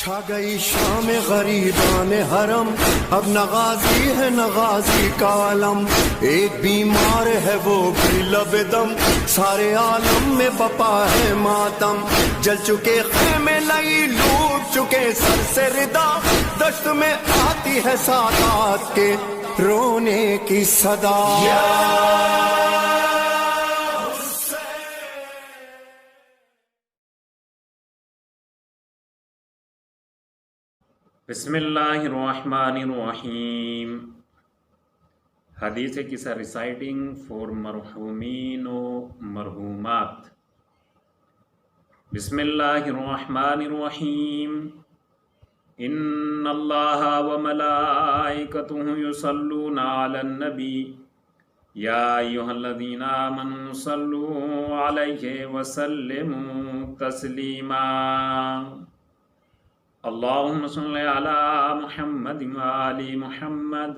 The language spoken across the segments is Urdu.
چھا گئی شام غریبان حرم، اب نغازی ہے نغازی کا علم، ایک بیمار ہے وہ بھی لب دم، سارے عالم میں بپا ہے ماتم، جل چکے خیمے لئی لوٹ چکے سر سے ردا، دشت میں آتی ہے سادات کے رونے کی صدا۔ بسم اللہ الرحمن الرحیم۔ حدیث قصہ ریسائٹنگ فور مرحومین و مرحومات۔ بسم اللہ الرحمن الرحیم۔ ان اللہ و ملائکتہ یصلون علی النبی یا ایھا الذین آمنوا صلوا علیہ وسلموا تسلیما۔ اللہم صل علی محمد وآل محمد،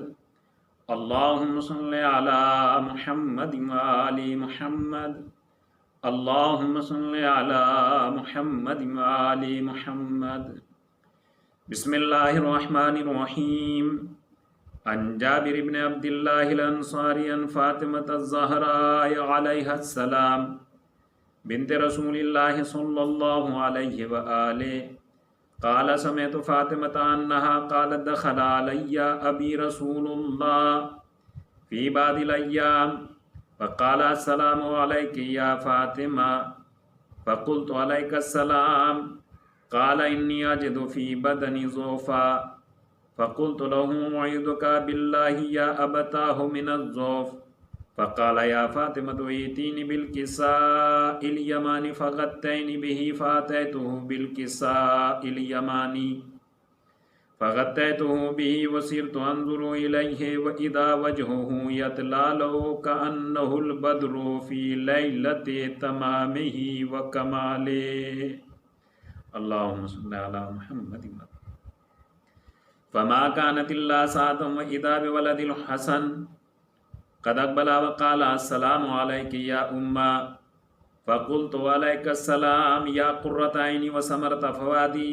اللہم صل علی محمد وآل محمد، اللہم صل علی محمد وآل محمد۔ بسم اللہ الرحمن الرحیم۔ عن جابر بن عبد اللہ الانصاری عن فاطمة الزہراء علیہ السلام بنت رسول اللہ صلی اللہ علیہ وآلہ قال سمعت فاطمة أنها قالت دخل علي أبي رسول الله في بعض الأيام فقال السلام عليك يا فاطمة فقلت عليك السلام قال إني أجد في بدني ضعفا فقلت له أعيذك بالله يا أبتاه من الضعف فقال يا فاطمة ائتيني بالكساء اليماني فغطيني به فأتيته بالكساء اليماني فغطيته به وصرت أنظر إليه وإذا وجهه يتلألأ كأنه البدر في ليلة تمامه وكماله اللهم صل على محمد فما كانت إلا ساعة وإذا بولد الحسن قد اقبل وقال السلام عليك يا أمّا فقلت عليك السلام يا قرة عيني وثمرة فؤادي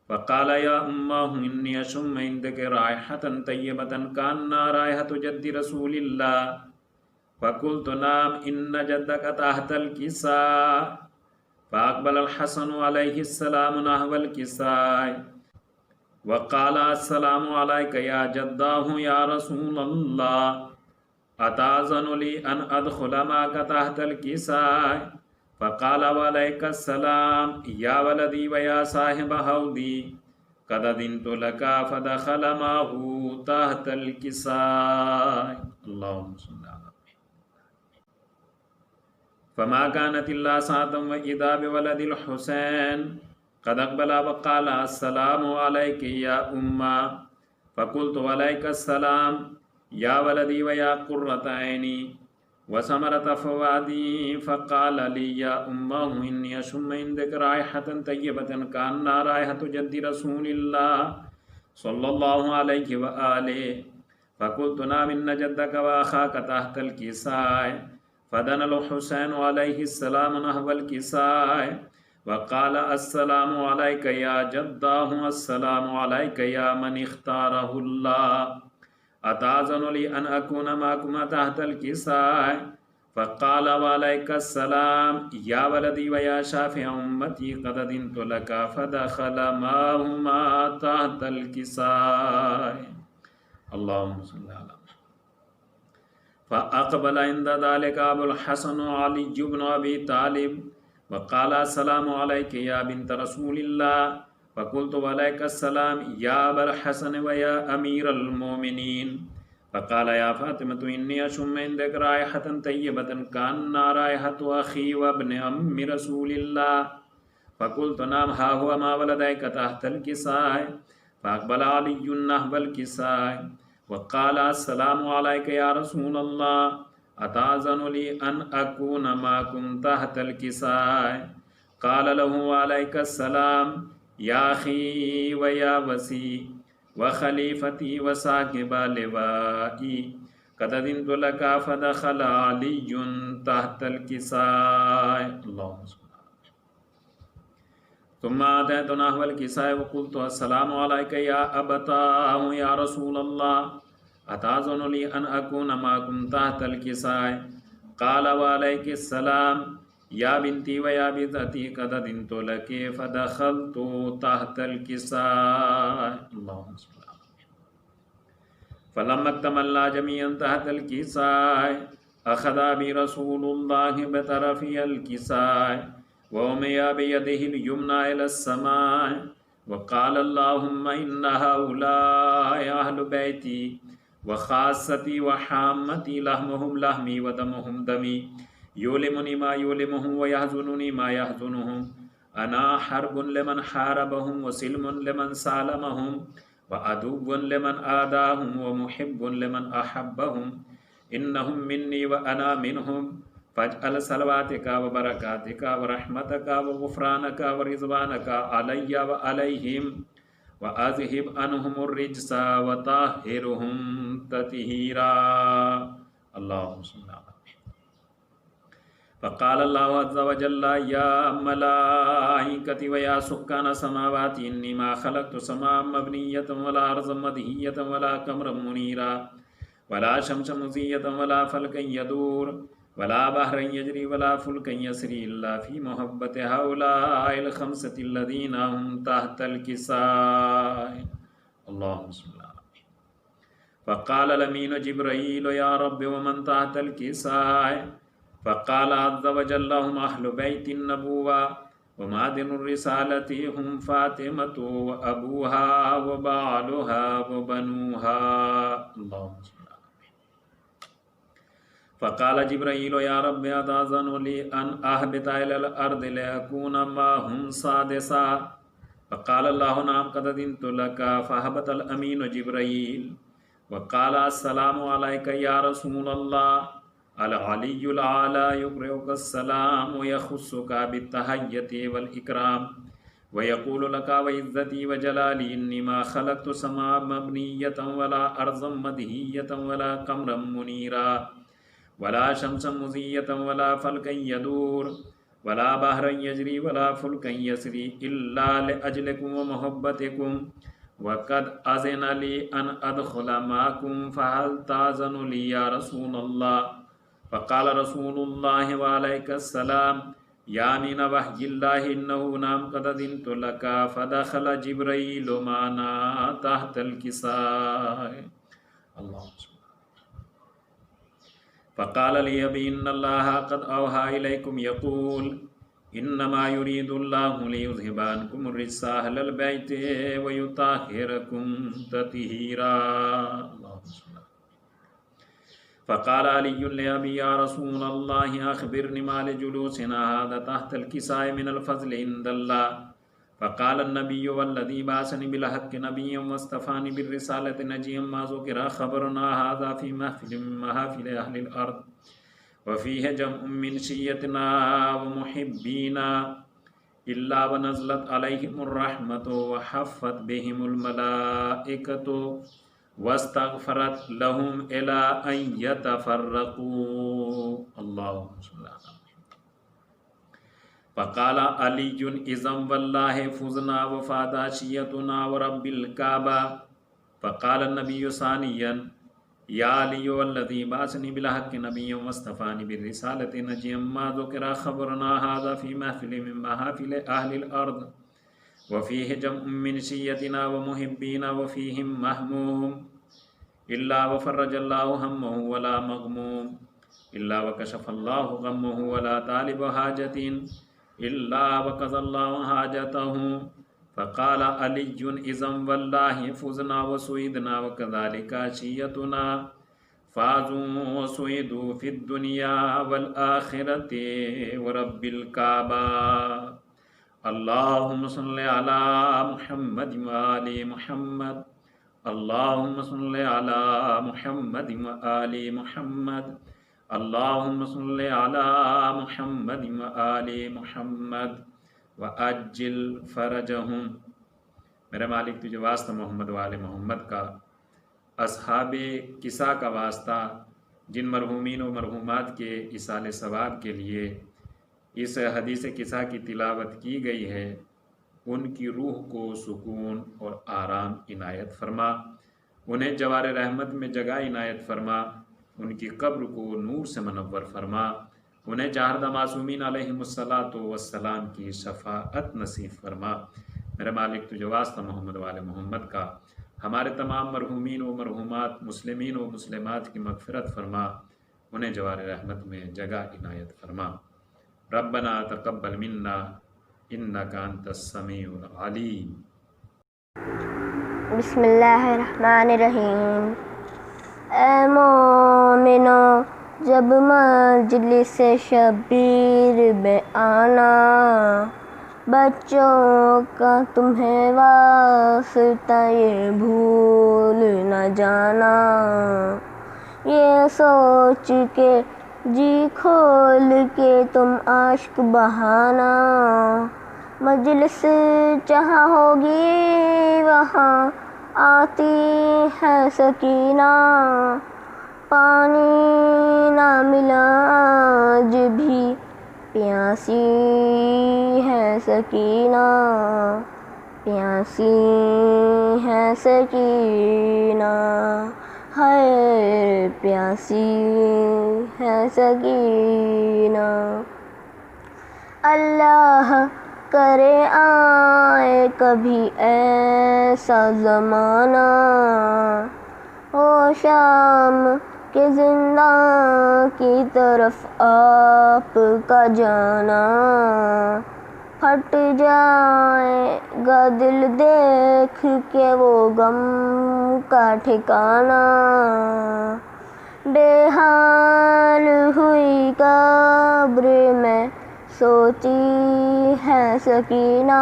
فقال يا أمّاه إني أشم عندك رائحة طيبة كأنها رائحة جد رسول الله فقلت نعم إن جدك تحت الكساء فأقبل الحسن عليه السلام نحو الكساء وقال السلام عليك يا جداه يا رسول الله أتأذن لي أن أدخل معك تحت الكساء فقال وعليك السلام يا ولدي ويا صاحب حوضي قد أذنت لك فدخل معه تحت الكساء اللهم صل على محمد فما كانت إلا ساعة وإذا بولد الحسين قد أقبل وقال السلام عليك يا أمّا فقلت وعليك السلام يا ولدي ويا قرة عيني وثمرة فؤادي فقال لي يا أمّاه إني أشم عندك رائحة طيبة كأنها رائحة جد رسول الله صلى الله عليه وآله فقلت نعم إن جدك وأخاك تحت الكساء فدنا الحسين عليه السلام نحو الكساء وقال السلام عليك يا جداه السلام عليك يا من اختاره الله أتأذن لي أن أكون معكما تحت الكساء فقال وعليك السلام يا ولدي ويا شافع أمتي قد أذنت لك فدخل معهما تحت الكساء اللهم صل على محمد فأقبل عند ذلك أبو الحسن علي بن أبي طالب وقال السلام عليك يا بنت رسول الله فقلت وعليك السلام يا أبا الحسن ويا أمير المؤمنين فقال يا فاطمة إني أشم عندك رائحة طيبة كأنها رائحة أخي وابن أم رسول الله فقلت نعم ها هو ما ولديك تحت الكساء فأقبل علي نحو الكساء وقال السلام عليك يا رسول الله أتأذن لي أن أكون معكم تحت الكساء قال له عليك السلام یا اخی و یا وسی و خلیفتی و صاحب لوائی قد اذنت لک فدخل علی تحت الکساء اللہم صل ثم آتيت نحو الكساء وقلت السلام عليك يا أبتاه يا رسول الله أتأذن لي أن أكون معكم تحت الكساء قال وعليك السلام يا بنتي ويا بنتي قد أذنت لك فدخلت تحت الكساء اللهم صل على فلما اكتملنا جميعا تحت الكساء أخذ برسول الله بطرف الكساء وومئ بيده اليمنى إلى السماء وقال اللهم إن هؤلاء أهل بيتي وخاصتي وحامتي لحمهم لحمي ودمهم دمي يؤلمني ما يؤلمهم ويحزنني ما يحزنهم أنا حرب لمن حاربهم وسلم لمن سالمهم وعدو لمن آداهم ومحب لمن أحبهم إنهم مني وأنا منهم فاجعل صلواتك وبركاتك ورحمتك وغفرانك ورضوانك علي وعليهم وأذهب عنهم الرجس وطهرهم تطهيرا اللهم صل على فقال الله عز وجل يا ملائكتي ويا سكان السماوات إني ما خلقت سماء مبنية ولا أرضا مدهية ولا قمرا منيرا ولا شمس مزية ولا فلكا يدور ولا بحرا يجري ولا فلكا يسري إلا في محبة هؤلاء الخمسة الذين هم تحت الكساء اللهم صل على فقال الأمين جبريل يا رب ومن تحت الكساء فقال عز وجل هم أهل بيت النبوة ومعدن الرسالة هم فاطمة وأبوها وبعلها وبنوها اللهم صل فقال جبريل يا رب أتأذن لي أن أهبط إلى الأرض لأكون معهم سادسا فقال الله نعم قد أذنت لك فهبط الأمين جبريل وقال السلام عليك يا رسول الله العلي الأعلى يقرئك السلام ويخصك بالتحية والإكرام ويقول لك وعزتي وجلالي إني ما خلقت سماء مبنية ولا أرضا مدهية ولا قمرا منيرا ولا شمسا مزية ولا فلكا يدور ولا بحرا يجري ولا فلكا يسري إلا لأجلكم ومحبتكم وقد أذن لي أن أدخل معكم فهل تأذن لي يا رسول الله فقال رسول الله وعليك السلام يا من وحي الله إنه نام قد أذنت لك فدخل جبريل معنا تحت الكساء اللهم فقال لي بإن الله قد أوحى إليكم يقول إنما يريد الله ليذهب عنكم الرجس أهل البيت ويطهركم تطهيرا فقال علي لأبي يا رسول الله أخبرني ما لجلوسنا هذا تحت الكساء من الفضل عند الله فقال النبي والذي بعثني بالحق نبيا واصطفاني بالرسالة نجيا ما ذكر خبرنا هذا في محفل من محافل أهل الأرض وفيه جمع من شيتنا ومحبينا إلا ونزلت عليهم الرحمة وحفت بهم الملائكة واستغفرت لهم إلى أن يتفرقوا اللهم صل على فقال علي إذن والله فزنا وفادا شيتنا ورب الكعبة فقال النبي ثانيا يا علي والذي بعثني بالحق نبيا واصطفاني بالرسالة نجيا ما ذكر خبرنا هذا في محفل من محافل أهل الأرض وفيه جمع من شيتنا ومحبين وفيهم مهموم إلا وفرج الله همه ولا مغموم إلا وكشف الله غمه ولا طالب حاجة إلا وقضى الله حاجته فقال علي إذن والله فزنا وسويدنا وكذلك عشيتنا فازوا وسويدوا في الدنيا والآخرة ورب الكعبة اللهم صل على محمد وآل محمد اللهم صل على محمد وآل محمد اللهم صل على محمد وآل محمد وعجل فرجهم میرے مالک تجھے واسطہ محمد و آل محمد کا، اصحاب کسا کا واسطہ جن مرحومین و مرحومات کے ایصال ثواب کے لیے اس حدیث کسا کی تلاوت کی گئی ہے، ان کی روح کو سکون اور آرام عنایت فرما، انہیں جوار رحمت میں جگہ عنایت فرما، ان کی قبر کو نور سے منور فرما، انہیں چہاردہ معصومین علیہم الصلاۃ والسلام کی شفاعت نصیب فرما۔ میرے مالک تجھے واسطہ محمد وال محمد کا ہمارے تمام مرحومین و مرحومات، مسلمین و مسلمات کی مغفرت فرما، انہیں جوار رحمت میں جگہ عنایت فرما۔ ربنا تقبل منا انک انت السمیع العلیم۔ بسم اللہ الرحمن الرحیم۔ اے مومنو، جب مجلس شبیر میں آنا، بچوں کا تمہیں واسطہ یہ بھول نہ جانا، یہ سوچ کے جی کھول کے تم اشک بہانا، مجلس جہاں ہوگی وہاں آتی ہے سکینہ، پانی نہ ملا آج بھی پیاسی ہے سکینہ، پیاسی ہے سکینہ، ہے پیاسی ہے سکینہ۔ اللہ کرے آئے کبھی ایسا زمانہ، ہو شام کے زندہ کی طرف آپ کا جانا، پھٹ جائے گا دل دیکھ کے وہ غم کا ٹھکانہ، بے حال ہوئی قبر میں سوتی ہے سکینہ،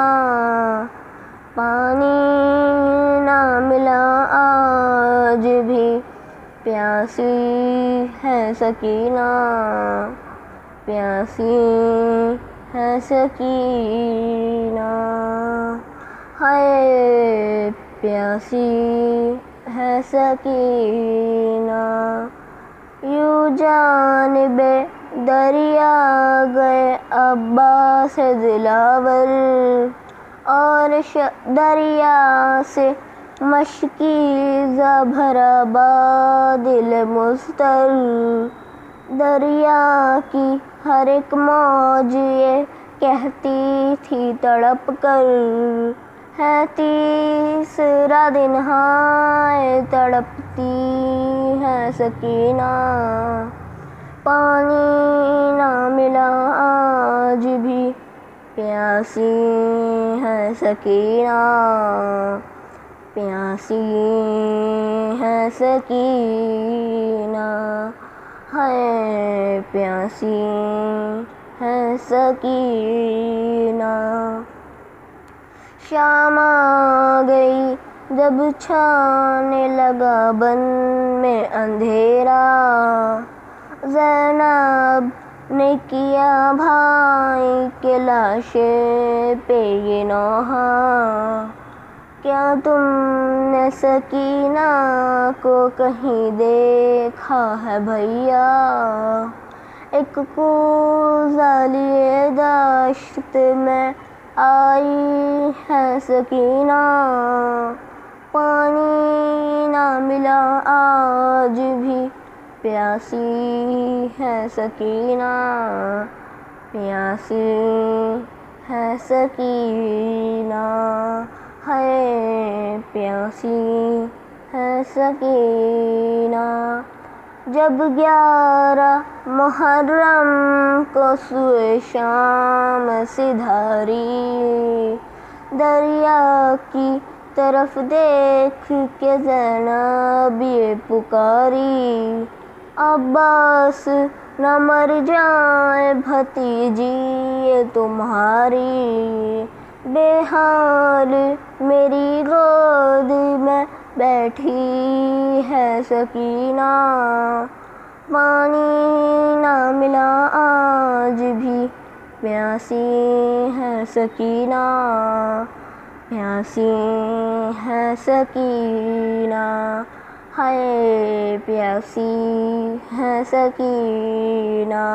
پانی نہ ملا آج بھی پیاسی ہے سکینہ، پیاسی ہے سکینہ، ہے پیاسی ہے سکینہ۔ یوں جانب دریا گئے عباس دلاور، اور دریا سے مشکیزہ بھرا بادل مضطر، دریا کی ہر ایک موج یہ کہتی تھی تڑپ کر، ہے تیسرا دن ہائے تڑپتی ہے سکینہ، پانی نہ ملا آج بھی پیاسی ہے سکینہ، پیاسی ہے سکینہ، ہے پیاسی ہے سکینہ۔ شام آ گئی جب چھانے لگا بن میں اندھیرا، زینب نے کیا بھائی کے لاشے پہ یہ نوحہ، کیا تم نے سکینہ کو کہیں دیکھا ہے بھیا، ایک کوزہ لیے دشت میں آئی ہے سکینہ، پانی نہ ملا آج بھی پیاسی ہے سکینہ، پیاسی ہے سکینہ، ہے پیاسی ہے سکینہ۔ جب 11 محرم کو سوئے شام سے دھاری، دریا کی طرف دیکھ کے زینب یہ پکاری، عباس نہ مر جائے بھتیجی یہ تمہاری، بے حال میری گود میں بیٹھی ہے سکینہ، پانی نہ ملا آج بھی پیاسی ہے سکینہ، پیاسی ہے سکینہ، ہے پیاسی ہے سکینہ۔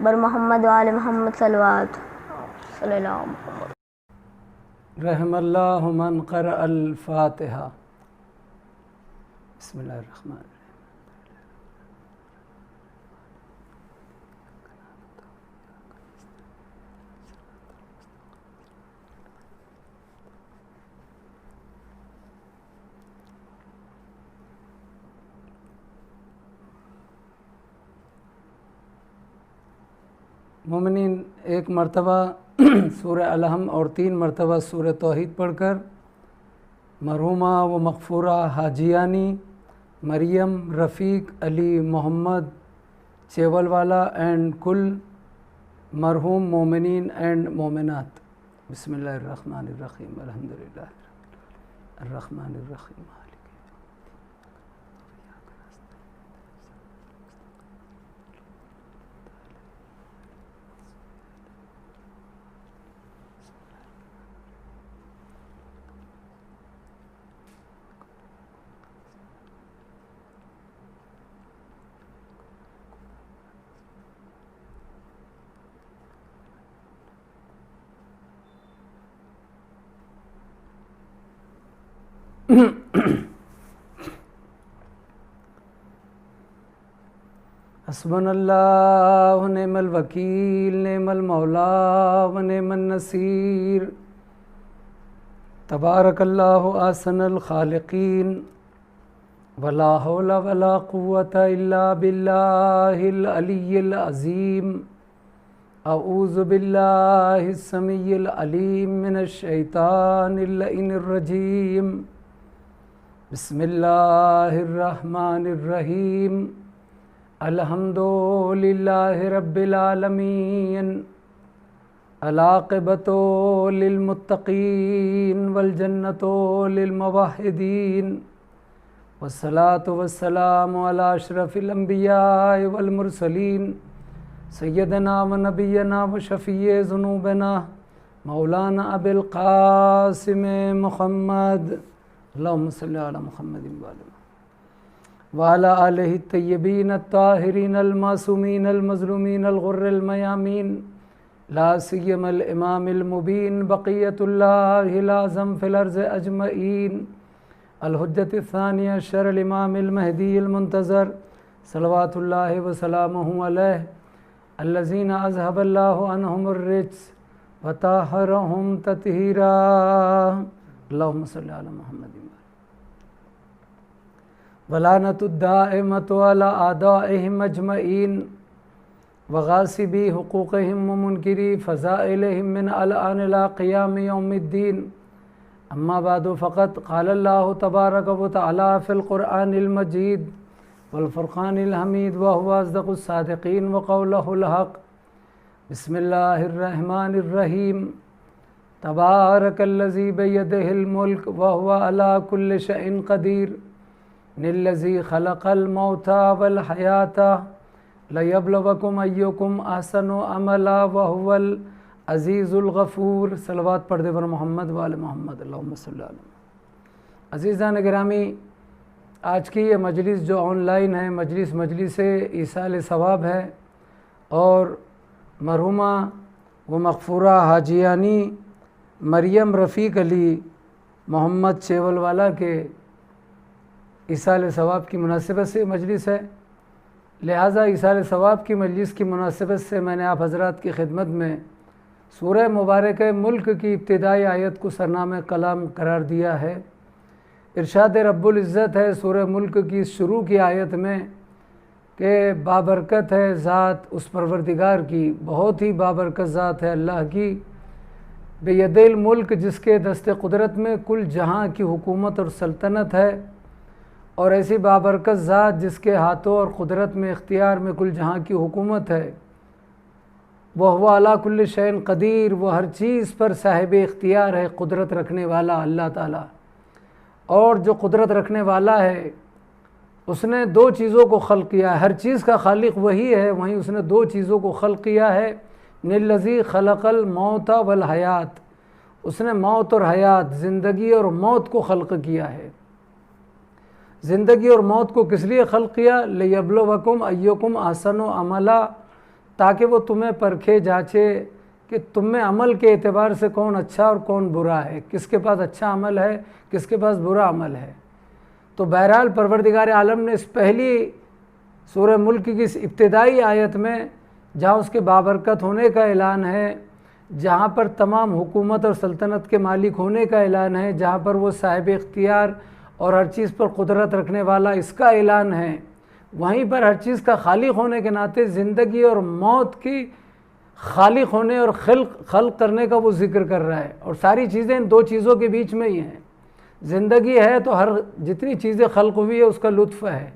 بر محمد وآل محمد صلوات صلی اللہ علیہ وسلم۔ رحم اللہ من قرأ الفاتحہ۔ بسم اللہ الرحمن الرحیم۔ مومنین ایک مرتبہ سورہ الحم اور 3 مرتبہ سورہ توحید پڑھ کر مرحومہ و مغفورہ حاجیانی مریم رفیق علی محمد چیول والا اینڈ کل مرحوم مومنین اینڈ مومنات۔ بسم اللہ الرحمن الرحیم، الحمدللہ الرحمن الرحیم۔ حسبنا اللہ و نعم الوکیل، نعم المولا و نعم النصیر، تبارک اللہ احسن الخالقین، ولا حول ولا قوة الا باللہ العلی العظیم۔ اعوذ باللہ السمیع العلیم من الشیطان اللعین الرجیم۔ بسم اللہ الرحمن الرحیم۔ الحمد للہ رب العالمین، العاقبۃ للمتقین والجنۃ للموحدین، والصلاۃ والسلام علی اشرف الانبیاء والمرسلین، سیدنا و نبینا و شفیع ذنوبنا مولانا ابی القاسم محمد، اللہم صلی علی محمد وعلی آلہ الطیبین الطاہرین المعصومین المظلومین الغر المیامین، لا سیما الامام المبین بقیۃ اللہ الاعظم فی الارض اجمعین، الحجۃ الثانی عشر الامام المہدی المنتظر صلوات اللہ وسلامہ علیہ، الذین اذھب اللہ عنہم الرجس وطہرہم تطہیرا، اللہم صلی علی محمد ولعنۃ الدائمۃ علی اعدائہم اجمعین، وغاصبی حقوقہم ومنکری فضائلہم من الآن الی قیام یوم الدین۔ اما بعد فقد قال اللہ تبارک و تعالی فی القرآن المجید والفرقان الحمید وهو اصدق الصادقین وقولہ الحق۔ بسم اللہ الرحمن الرحیم۔ تبارک الذی بیدہ الملک وهو علی کل شیء قدیر، الذی خلق الموت والحیاۃ لیبلوکم ایکم احسن عملا وهو العزیز الغفور۔ صلوات پڑھ دے بر محمد وآل محمد، اللہم صلی علی محمد۔ عزیزان گرامی، آج کی یہ مجلس جو آن لائن ہے، مجلس ایصال ثواب ہے، اور مرحومہ و مغفورہ حاجیانی مریم رفیق علی محمد چیول والا کے ایصال ثواب کی مناسبت سے مجلس ہے، لہٰذا ایصال ثواب کی مجلس کی مناسبت سے میں نے آپ حضرات کی خدمت میں سورہ مبارکہ ملک کی ابتدائی آیت کو سرنامہ کلام قرار دیا ہے۔ ارشاد رب العزت ہے سورہ ملک کی شروع کی آیت میں کہ بابرکت ہے ذات اس پروردگار کی، بہت ہی بابرکت ذات ہے اللہ کی، بید الملک جس کے دست قدرت میں کل جہاں کی حکومت اور سلطنت ہے، اور ایسی بابرکت ذات جس کے ہاتھوں اور قدرت میں اختیار میں کل جہاں کی حکومت ہے، وہ علی کل شیء قدیر، وہ ہر چیز پر صاحب اختیار ہے، قدرت رکھنے والا اللہ تعالیٰ۔ اور جو قدرت رکھنے والا ہے اس نے 2 چیزوں کو خلق کیا ہے، ہر چیز کا خالق وہی ہے، وہیں اس نے 2 چیزوں کو خلق کیا ہے، الذی خلق الموت والحیات، اس نے موت اور حیات، زندگی اور موت کو خلق کیا ہے۔ زندگی اور موت کو کس لیے خلق کیا؟ لیبلوکم ایکم احسن عملا، تاکہ وہ تمہیں پرکھے جانچے کہ تم میں عمل کے اعتبار سے کون اچھا اور کون برا ہے، کس کے پاس اچھا عمل ہے، کس کے پاس برا عمل ہے۔ تو بہرحال پروردگار عالم نے اس پہلی سورہ ملک کی اس ابتدائی آیت میں جہاں اس کے بابرکت ہونے کا اعلان ہے، جہاں پر تمام حکومت اور سلطنت کے مالک ہونے کا اعلان ہے، جہاں پر وہ صاحب اختیار اور ہر چیز پر قدرت رکھنے والا اس کا اعلان ہے، وہیں پر ہر چیز کا خالق ہونے کے ناطے زندگی اور موت کی خالق ہونے اور خلق کرنے کا وہ ذکر کر رہا ہے۔ اور ساری چیزیں ان دو چیزوں کے بیچ میں ہی ہیں۔ زندگی ہے تو ہر جتنی چیزیں خلق ہوئی ہے اس کا لطف ہے،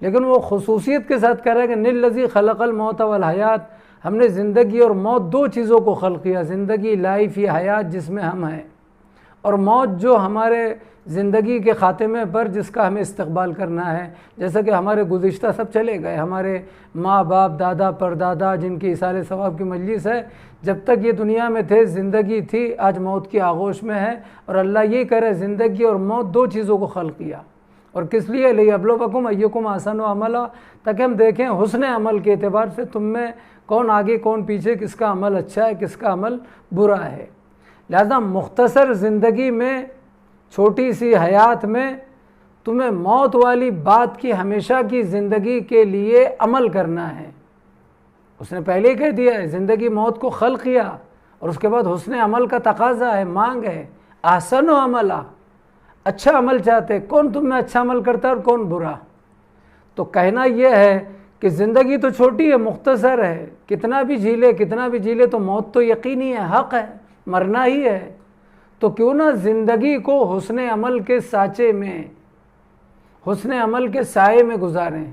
لیکن وہ خصوصیت کے ساتھ کہہ رہا ہے کہ نِلَّذِی خَلَقَ الْمَوْتَ وَالْحَیَاۃ، ہم نے زندگی اور موت دو چیزوں کو خلق کیا، زندگی لائف یہ حیات جس میں ہم ہیں، اور موت جو ہمارے زندگی کے خاتمے پر جس کا ہمیں استقبال کرنا ہے۔ جیسا کہ ہمارے گزشتہ سب چلے گئے، ہمارے ماں باپ دادا پردادا جن کی ایصال ثواب کی مجلس ہے، جب تک یہ دنیا میں تھے زندگی تھی، آج موت کی آغوش میں ہے، اور اللہ یہ کہہ رہے زندگی اور موت دو چیزوں کو خلق کیا۔ اور کس لیے؟ لِیَبْلُوَکُمْ أَیُّکُمْ أَحْسَنُ عَمَلًا، تاکہ ہم دیکھیں حسن عمل کے اعتبار سے تم میں کون آگے کون پیچھے، کس کا عمل اچھا ہے کس کا عمل برا ہے۔ لہذا مختصر زندگی میں، چھوٹی سی حیات میں تمہیں موت والی بات کی ہمیشہ کی زندگی کے لیے عمل کرنا ہے۔ اس نے پہلے ہی کہہ دیا ہے زندگی موت کو خلق کیا، اور اس کے بعد حسن عمل کا تقاضا ہے، مانگ ہے۔ احسن عملا، اچھا عمل چاہتے، کون تم میں اچھا عمل کرتا ہے اور کون برا؟ تو کہنا یہ ہے کہ زندگی تو چھوٹی ہے، مختصر ہے، کتنا بھی جی لے تو موت تو یقینی ہے، حق ہے، مرنا ہی ہے۔ تو کیوں نہ زندگی کو حسن عمل کے سانچے میں، حسن عمل کے سائے میں گزاریں۔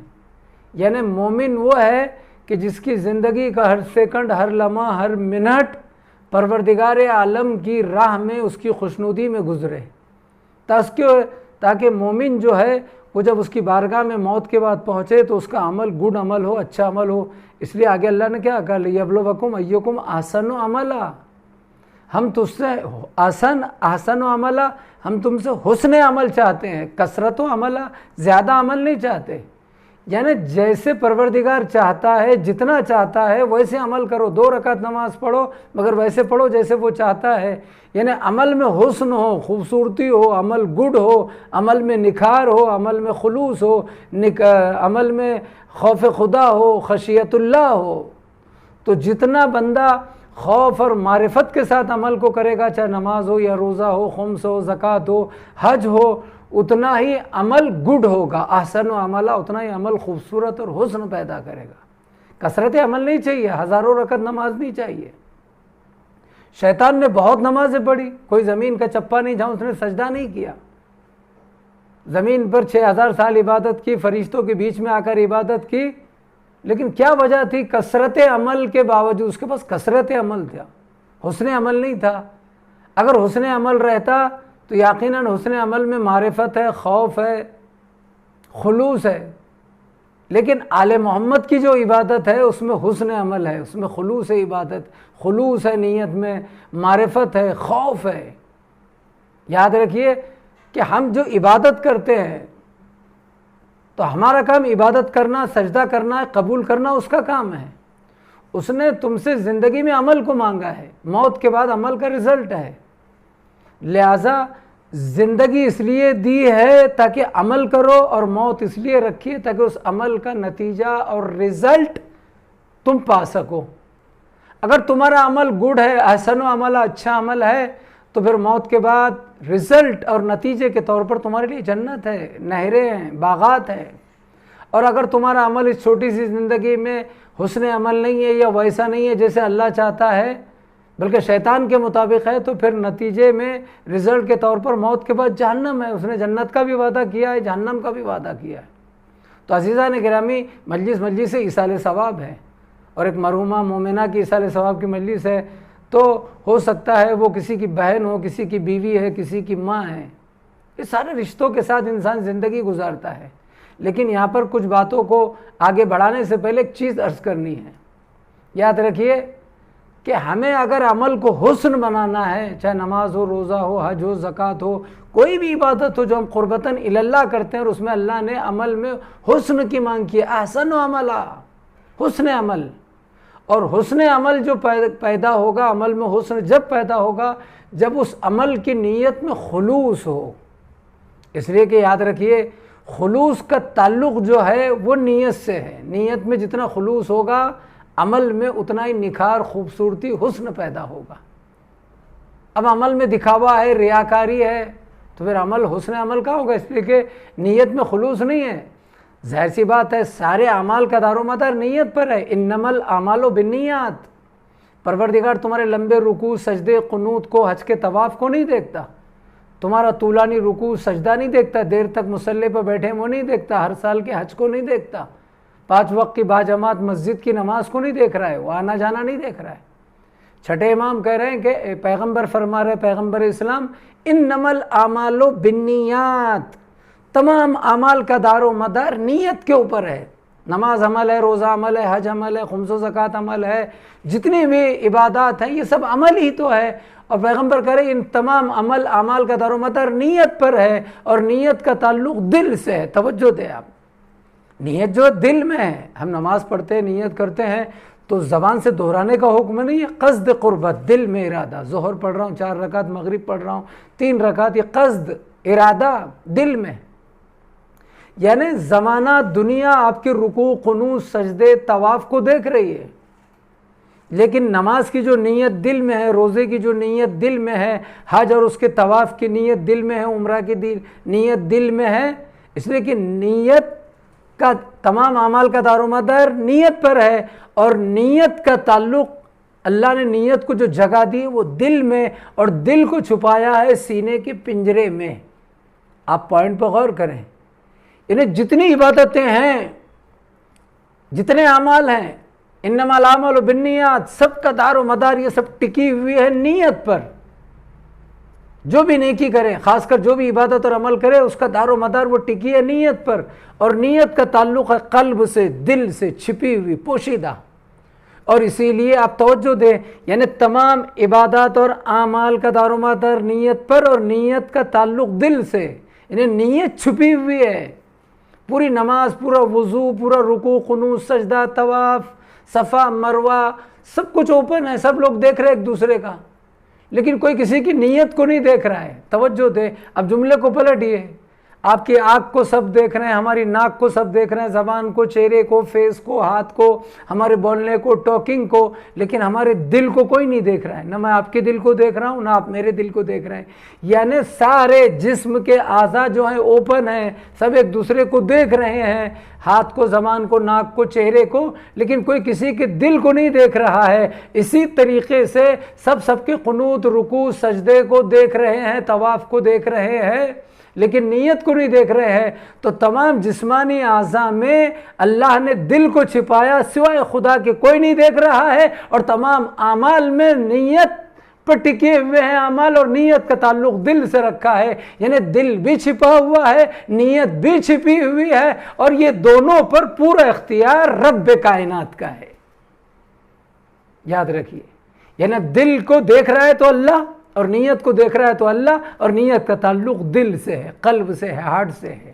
یعنی مومن وہ ہے کہ جس کی زندگی کا ہر سیکنڈ، ہر لمحہ، ہر منٹ پروردگار عالم کی راہ میں اس کی خوشنودی میں گزرے، تاکہ مومن جو ہے وہ جب اس کی بارگاہ میں موت کے بعد پہنچے تو اس کا عمل گڈ عمل ہو، اچھا عمل ہو۔ اس لیے آگے اللہ نے کیا کہا، لِیَبْلُوَکُمْ أَیُّکُمْ أَحْسَنُ عَمَلًا، ہم تجھ سے احسن و عملہ، ہم تم سے حسن عمل چاہتے ہیں، کثرت و عملہ، زیادہ عمل نہیں چاہتے۔ یعنی جیسے پروردگار چاہتا ہے، جتنا چاہتا ہے ویسے عمل کرو، 2 رکعت نماز پڑھو مگر ویسے پڑھو جیسے وہ چاہتا ہے۔ یعنی عمل میں حسن ہو، خوبصورتی ہو، عمل گڈ ہو، عمل میں نکھار ہو، عمل میں خلوص ہو، عمل میں خوف خدا ہو، خشیت اللہ ہو۔ تو جتنا بندہ خوف اور معرفت کے ساتھ عمل کو کرے گا، چاہے نماز ہو یا روزہ ہو، خمس ہو، زکوٰۃ ہو، حج ہو، اتنا ہی عمل گڈ ہوگا، احسن و عملہ، اتنا ہی عمل خوبصورت اور حسن پیدا کرے گا۔ کثرت عمل نہیں چاہیے، ہزاروں رکعت نماز نہیں چاہیے۔ شیطان نے بہت نمازیں پڑھی، کوئی زمین کا چپا نہیں جہاں اس نے سجدہ نہیں کیا۔ زمین پر 6000 سال عبادت کی، فرشتوں کے بیچ میں آ کر عبادت کی، لیکن کیا وجہ تھی؟ کثرت عمل کے باوجود اس کے پاس کثرت عمل تھا، حسن عمل نہیں تھا۔ اگر حسن عمل رہتا تو یقیناً حسن عمل میں معرفت ہے، خوف ہے، خلوص ہے۔ لیکن آل محمد کی جو عبادت ہے اس میں حسن عمل ہے، اس میں خلوص ہے، عبادت خلوص ہے، نیت میں معرفت ہے، خوف ہے۔ یاد رکھیے کہ ہم جو عبادت کرتے ہیں تو ہمارا کام عبادت کرنا، سجدہ کرنا، قبول کرنا اس کا کام ہے۔ اس نے تم سے زندگی میں عمل کو مانگا ہے، موت کے بعد عمل کا رزلٹ ہے۔ لہٰذا زندگی اس لیے دی ہے تاکہ عمل کرو، اور موت اس لیے رکھی ہے تاکہ اس عمل کا نتیجہ اور رزلٹ تم پا سکو۔ اگر تمہارا عمل گڈ ہے، احسن و عملہ، اچھا عمل ہے، تو پھر موت کے بعد رزلٹ اور نتیجے کے طور پر تمہارے لیے جنت ہے، نہریں ہیں، باغات ہیں۔ اور اگر تمہارا عمل اس چھوٹی سی زندگی میں حسن عمل نہیں ہے یا ویسا نہیں ہے جیسے اللہ چاہتا ہے، بلکہ شیطان کے مطابق ہے، تو پھر نتیجے میں رزلٹ کے طور پر موت کے بعد جہنم ہے۔ اس نے جنت کا بھی وعدہ کیا ہے، جہنم کا بھی وعدہ کیا ہے۔ تو عزیزان گرامی، مجلس ایصال ثواب ہے، اور ایک مرحومہ مومنہ کی ایصال ثواب کی مجلس ہے، تو ہو سکتا ہے وہ کسی کی بہن ہو، کسی کی بیوی ہے، کسی کی ماں ہے۔ یہ سارے رشتوں کے ساتھ انسان زندگی گزارتا ہے۔ لیکن یہاں پر کچھ باتوں کو آگے بڑھانے سے پہلے ایک چیز عرض کرنی ہے۔ یاد رکھیے کہ ہمیں اگر عمل کو حسن بنانا ہے، چاہے نماز ہو، روزہ ہو، حج ہو، زکوٰۃ ہو، کوئی بھی عبادت ہو جو ہم قربتاً اللہ کرتے ہیں، اور اس میں اللہ نے عمل میں حسن کی مانگ کی ہے، احسن و عملہ، حسن عمل، اور حسن عمل جو پیدا ہوگا، عمل میں حسن جب پیدا ہوگا جب اس عمل کی نیت میں خلوص ہو۔ اس لیے کہ یاد رکھیے خلوص کا تعلق جو ہے وہ نیت سے ہے، نیت میں جتنا خلوص ہوگا عمل میں اتنا ہی نکھار، خوبصورتی، حسن پیدا ہوگا۔ اب عمل میں دکھاوا ہے، ریاکاری ہے، تو پھر عمل حسن عمل کا ہوگا، اس لیے کہ نیت میں خلوص نہیں ہے۔ ظاہر سی بات ہے سارے اعمال کا دار و مدار نیت پر ہے، انما الاعمال بالنیات۔ پروردگار تمہارے لمبے رکوع، سجدے، قنوت کو، حج کے طواف کو نہیں دیکھتا، تمہارا طولانی رکوع سجدہ نہیں دیکھتا، دیر تک مصلی پر بیٹھے وہ نہیں دیکھتا، ہر سال کے حج کو نہیں دیکھتا، 5 وقت کی باجماعت مسجد کی نماز کو نہیں دیکھ رہا ہے، وہ آنا جانا نہیں دیکھ رہا ہے۔ چھٹے امام کہہ رہے ہیں کہ پیغمبر فرما رہے، پیغمبر اسلام، انما الاعمال بالنیات، تمام اعمال کا دار و مدار نیت کے اوپر ہے۔ نماز عمل ہے، روزہ عمل ہے، حج عمل ہے، خمس و زکوٰۃ عمل ہے، جتنی بھی عبادات ہیں یہ سب عمل ہی تو ہے۔ اور پیغمبر کہہ رہے ان تمام اعمال کا دار و مدار نیت پر ہے، اور نیت کا تعلق دل سے ہے۔ توجہ دیں آپ، نیت جو دل میں ہے، ہم نماز پڑھتے ہیں، نیت کرتے ہیں تو زبان سے دہرانے کا حکم نہیں ہے، قصد قربت، دل میں ارادہ، ظہر پڑھ رہا ہوں 4 رکعت، مغرب پڑھ رہا ہوں 3 رکعت، یہ قصد ارادہ دل میں، یعنی زمانہ دنیا آپ کی رکوع، قنوت، سجدے، طواف کو دیکھ رہی ہے، لیکن نماز کی جو نیت دل میں ہے، روزے کی جو نیت دل میں ہے، حج اور اس کے طواف کی نیت دل میں ہے، عمرہ کی نیت دل میں ہے، اس لیے کہ نیت کا تمام اعمال کا دار و مدار نیت پر ہے، اور نیت کا تعلق اللہ نے نیت کو جو جگہ دی وہ دل میں، اور دل کو چھپایا ہے سینے کے پنجرے میں۔ آپ پوائنٹ پہ غور کریں، یعنی جتنی عبادتیں ہیں، جتنے اعمال ہیں، انما الاعمال بالنیات، سب کا دار و مدار یہ سب ٹکی ہوئی ہے نیت پر۔ جو بھی نیکی کرے، خاص کر جو بھی عبادت اور عمل کرے، اس کا دار و مدار وہ ٹکی ہے نیت پر، اور نیت کا تعلق ہے قلب سے، دل سے، چھپی ہوئی، پوشیدہ۔ اور اسی لیے آپ توجہ دیں، یعنی تمام عبادات اور اعمال کا دار و مدار نیت پر، اور نیت کا تعلق دل سے، یعنی نیت چھپی ہوئی ہے۔ پوری نماز، پورا وضو، پورا رکوع، قنوت، سجدہ، طواف، صفا مروہ، سب کچھ اوپن ہے، سب لوگ دیکھ رہے ایک دوسرے کا، لیکن کوئی کسی کی نیت کو نہیں دیکھ رہا ہے۔ توجہ دے، اب جملے کو پلٹیے، آپ کی آنکھ کو سب دیکھ رہے ہیں، ہماری ناک کو سب دیکھ رہے ہیں، زبان کو، چہرے کو، فیس کو، ہاتھ کو، ہمارے بولنے کو، ٹاکنگ کو، لیکن ہمارے دل کو کوئی نہیں دیکھ رہا ہے، نہ میں آپ کے دل کو دیکھ رہا ہوں، نہ آپ میرے دل کو دیکھ رہے ہیں۔ یعنی سارے جسم کے اعضاء جو ہیں اوپن ہیں، سب ایک دوسرے کو دیکھ رہے ہیں، ہاتھ کو، زبان کو، ناک کو، چہرے کو، لیکن کوئی کسی کے دل کو نہیں دیکھ رہا ہے۔ اسی طریقے سے سب کے قنوت، رکوع، سجدے کو دیکھ رہے ہیں، طواف کو دیکھ رہے ہیں، لیکن نیت کو نہیں دیکھ رہے ہیں۔ تو تمام جسمانی اعضاء میں اللہ نے دل کو چھپایا، سوائے خدا کے کوئی نہیں دیکھ رہا ہے، اور تمام اعمال میں نیت پر ٹکے ہوئے ہیں اعمال، اور نیت کا تعلق دل سے رکھا ہے، یعنی دل بھی چھپا ہوا ہے، نیت بھی چھپی ہوئی ہے، اور یہ دونوں پر پورا اختیار رب کائنات کا ہے۔ یاد رکھیے، یعنی دل کو دیکھ رہا ہے تو اللہ، اور نیت کو دیکھ رہا ہے تو اللہ، اور نیت کا تعلق دل سے ہے، قلب سے ہے، ہارٹ سے ہے،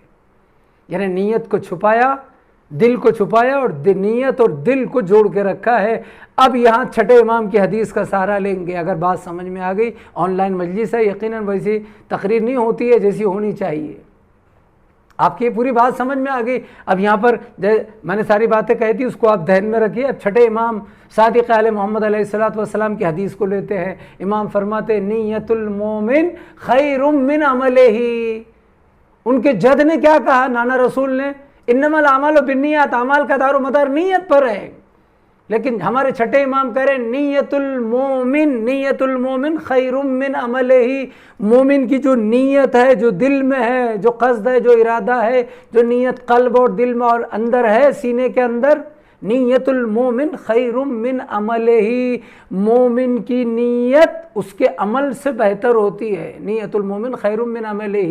یعنی نیت کو چھپایا، دل کو چھپایا، اور نیت اور دل کو جوڑ کے رکھا ہے۔ اب یہاں چھٹے امام کی حدیث کا سہارا لیں گے، اگر بات سمجھ میں آ گئی۔ آن لائن مجلس ہے، یقیناً ویسی تقریر نہیں ہوتی ہے جیسی ہونی چاہیے۔ آپ کی پوری بات سمجھ میں آ گئی۔ اب یہاں پر میں نے ساری باتیں کہی تھی، اس کو آپ ذہن میں رکھیے۔ اب چھٹے امام صادق آل محمد علیہ الصلوۃ والسلام کی حدیث کو لیتے ہیں۔ امام فرماتے نیت المومن خیر من عملہ، ان کے جد نے کیا کہا، نانا رسول نے، انما الاعمال بالنیات، اعمال کا دار و مدار نیت پر ہے، لیکن ہمارے چھٹے امام کہہ رہے ہیں نیت المومن خیر من عملہ، مومن کی جو نیت ہے، جو دل میں ہے، جو قصد ہے، جو ارادہ ہے، جو نیت قلب اور دل میں اور اندر ہے، سینے کے اندر، نیت المومن خیر من عملہ، مومن کی نیت اس کے عمل سے بہتر ہوتی ہے۔ نیت المومن خیر من عملہ،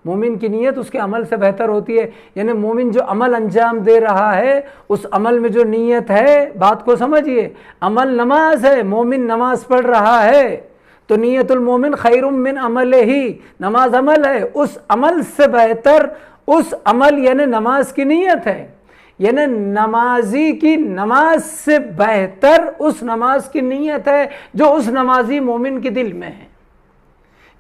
مومن کی نیت اس کے عمل سے بہتر ہوتی ہے، یعنی مومن جو عمل انجام دے رہا ہے، اس عمل میں جو نیت ہے، بات کو سمجھیے، عمل نماز ہے، مومن نماز پڑھ رہا ہے تو نیت المومن خیر من عملہ، نماز عمل ہے، اس عمل سے بہتر اس عمل یعنی نماز کی نیت ہے۔ یعنی نمازی کی نماز سے بہتر اس نماز کی نیت ہے جو اس نمازی مومن کے دل میں ہے.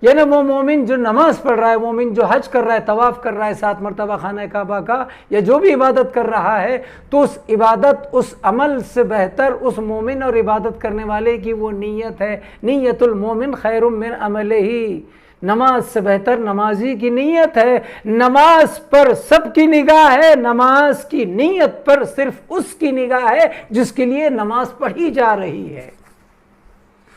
یعنی وہ مومن جو نماز پڑھ رہا ہے، مومن جو حج کر رہا ہے، طواف کر رہا ہے 7 مرتبہ خانہ کعبہ کا، یا جو بھی عبادت کر رہا ہے، تو اس عبادت، اس عمل سے بہتر اس مومن اور عبادت کرنے والے کی وہ نیت ہے. نیت المومن خیر من عملہ، نماز سے بہتر نمازی کی نیت ہے. نماز پر سب کی نگاہ ہے، نماز کی نیت پر صرف اس کی نگاہ ہے جس کے لیے نماز پڑھی جا رہی ہے.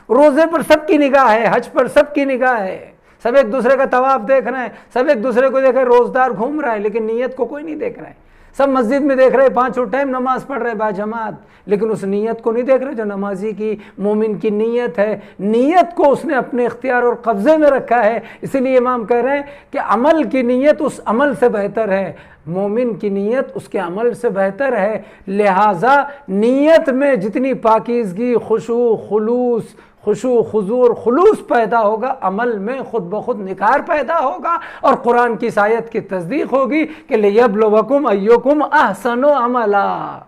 روزے پر سب کی نگاہ ہے، حج پر سب کی نگاہ ہے، سب ایک دوسرے کا طواف دیکھ رہے ہیں، سب ایک دوسرے کو دیکھ رہے ہیں، روزدار گھوم رہا ہے لیکن نیت کو کوئی نہیں دیکھ رہا ہے. سب مسجد میں دیکھ رہے ہیں، 5 ٹائم نماز پڑھ رہے ہیں باجماعت، لیکن اس نیت کو نہیں دیکھ رہے جو نمازی کی، مومن کی نیت ہے. نیت کو اس نے اپنے اختیار اور قبضے میں رکھا ہے. اسی لیے امام کہہ رہے ہیں کہ عمل کی نیت اس عمل سے بہتر ہے، مومن کی نیت اس کے عمل سے بہتر ہے. لہٰذا نیت میں جتنی پاکیزگی، خشوع خضوع خلوص پیدا ہوگا، عمل میں خود بخود نکھار پیدا ہوگا اور قرآن کی اس آیت کی تصدیق ہوگی کہ لِيَبْلُوَكُمْ أَيُّكُمْ أَحْسَنُ عَمَلًا.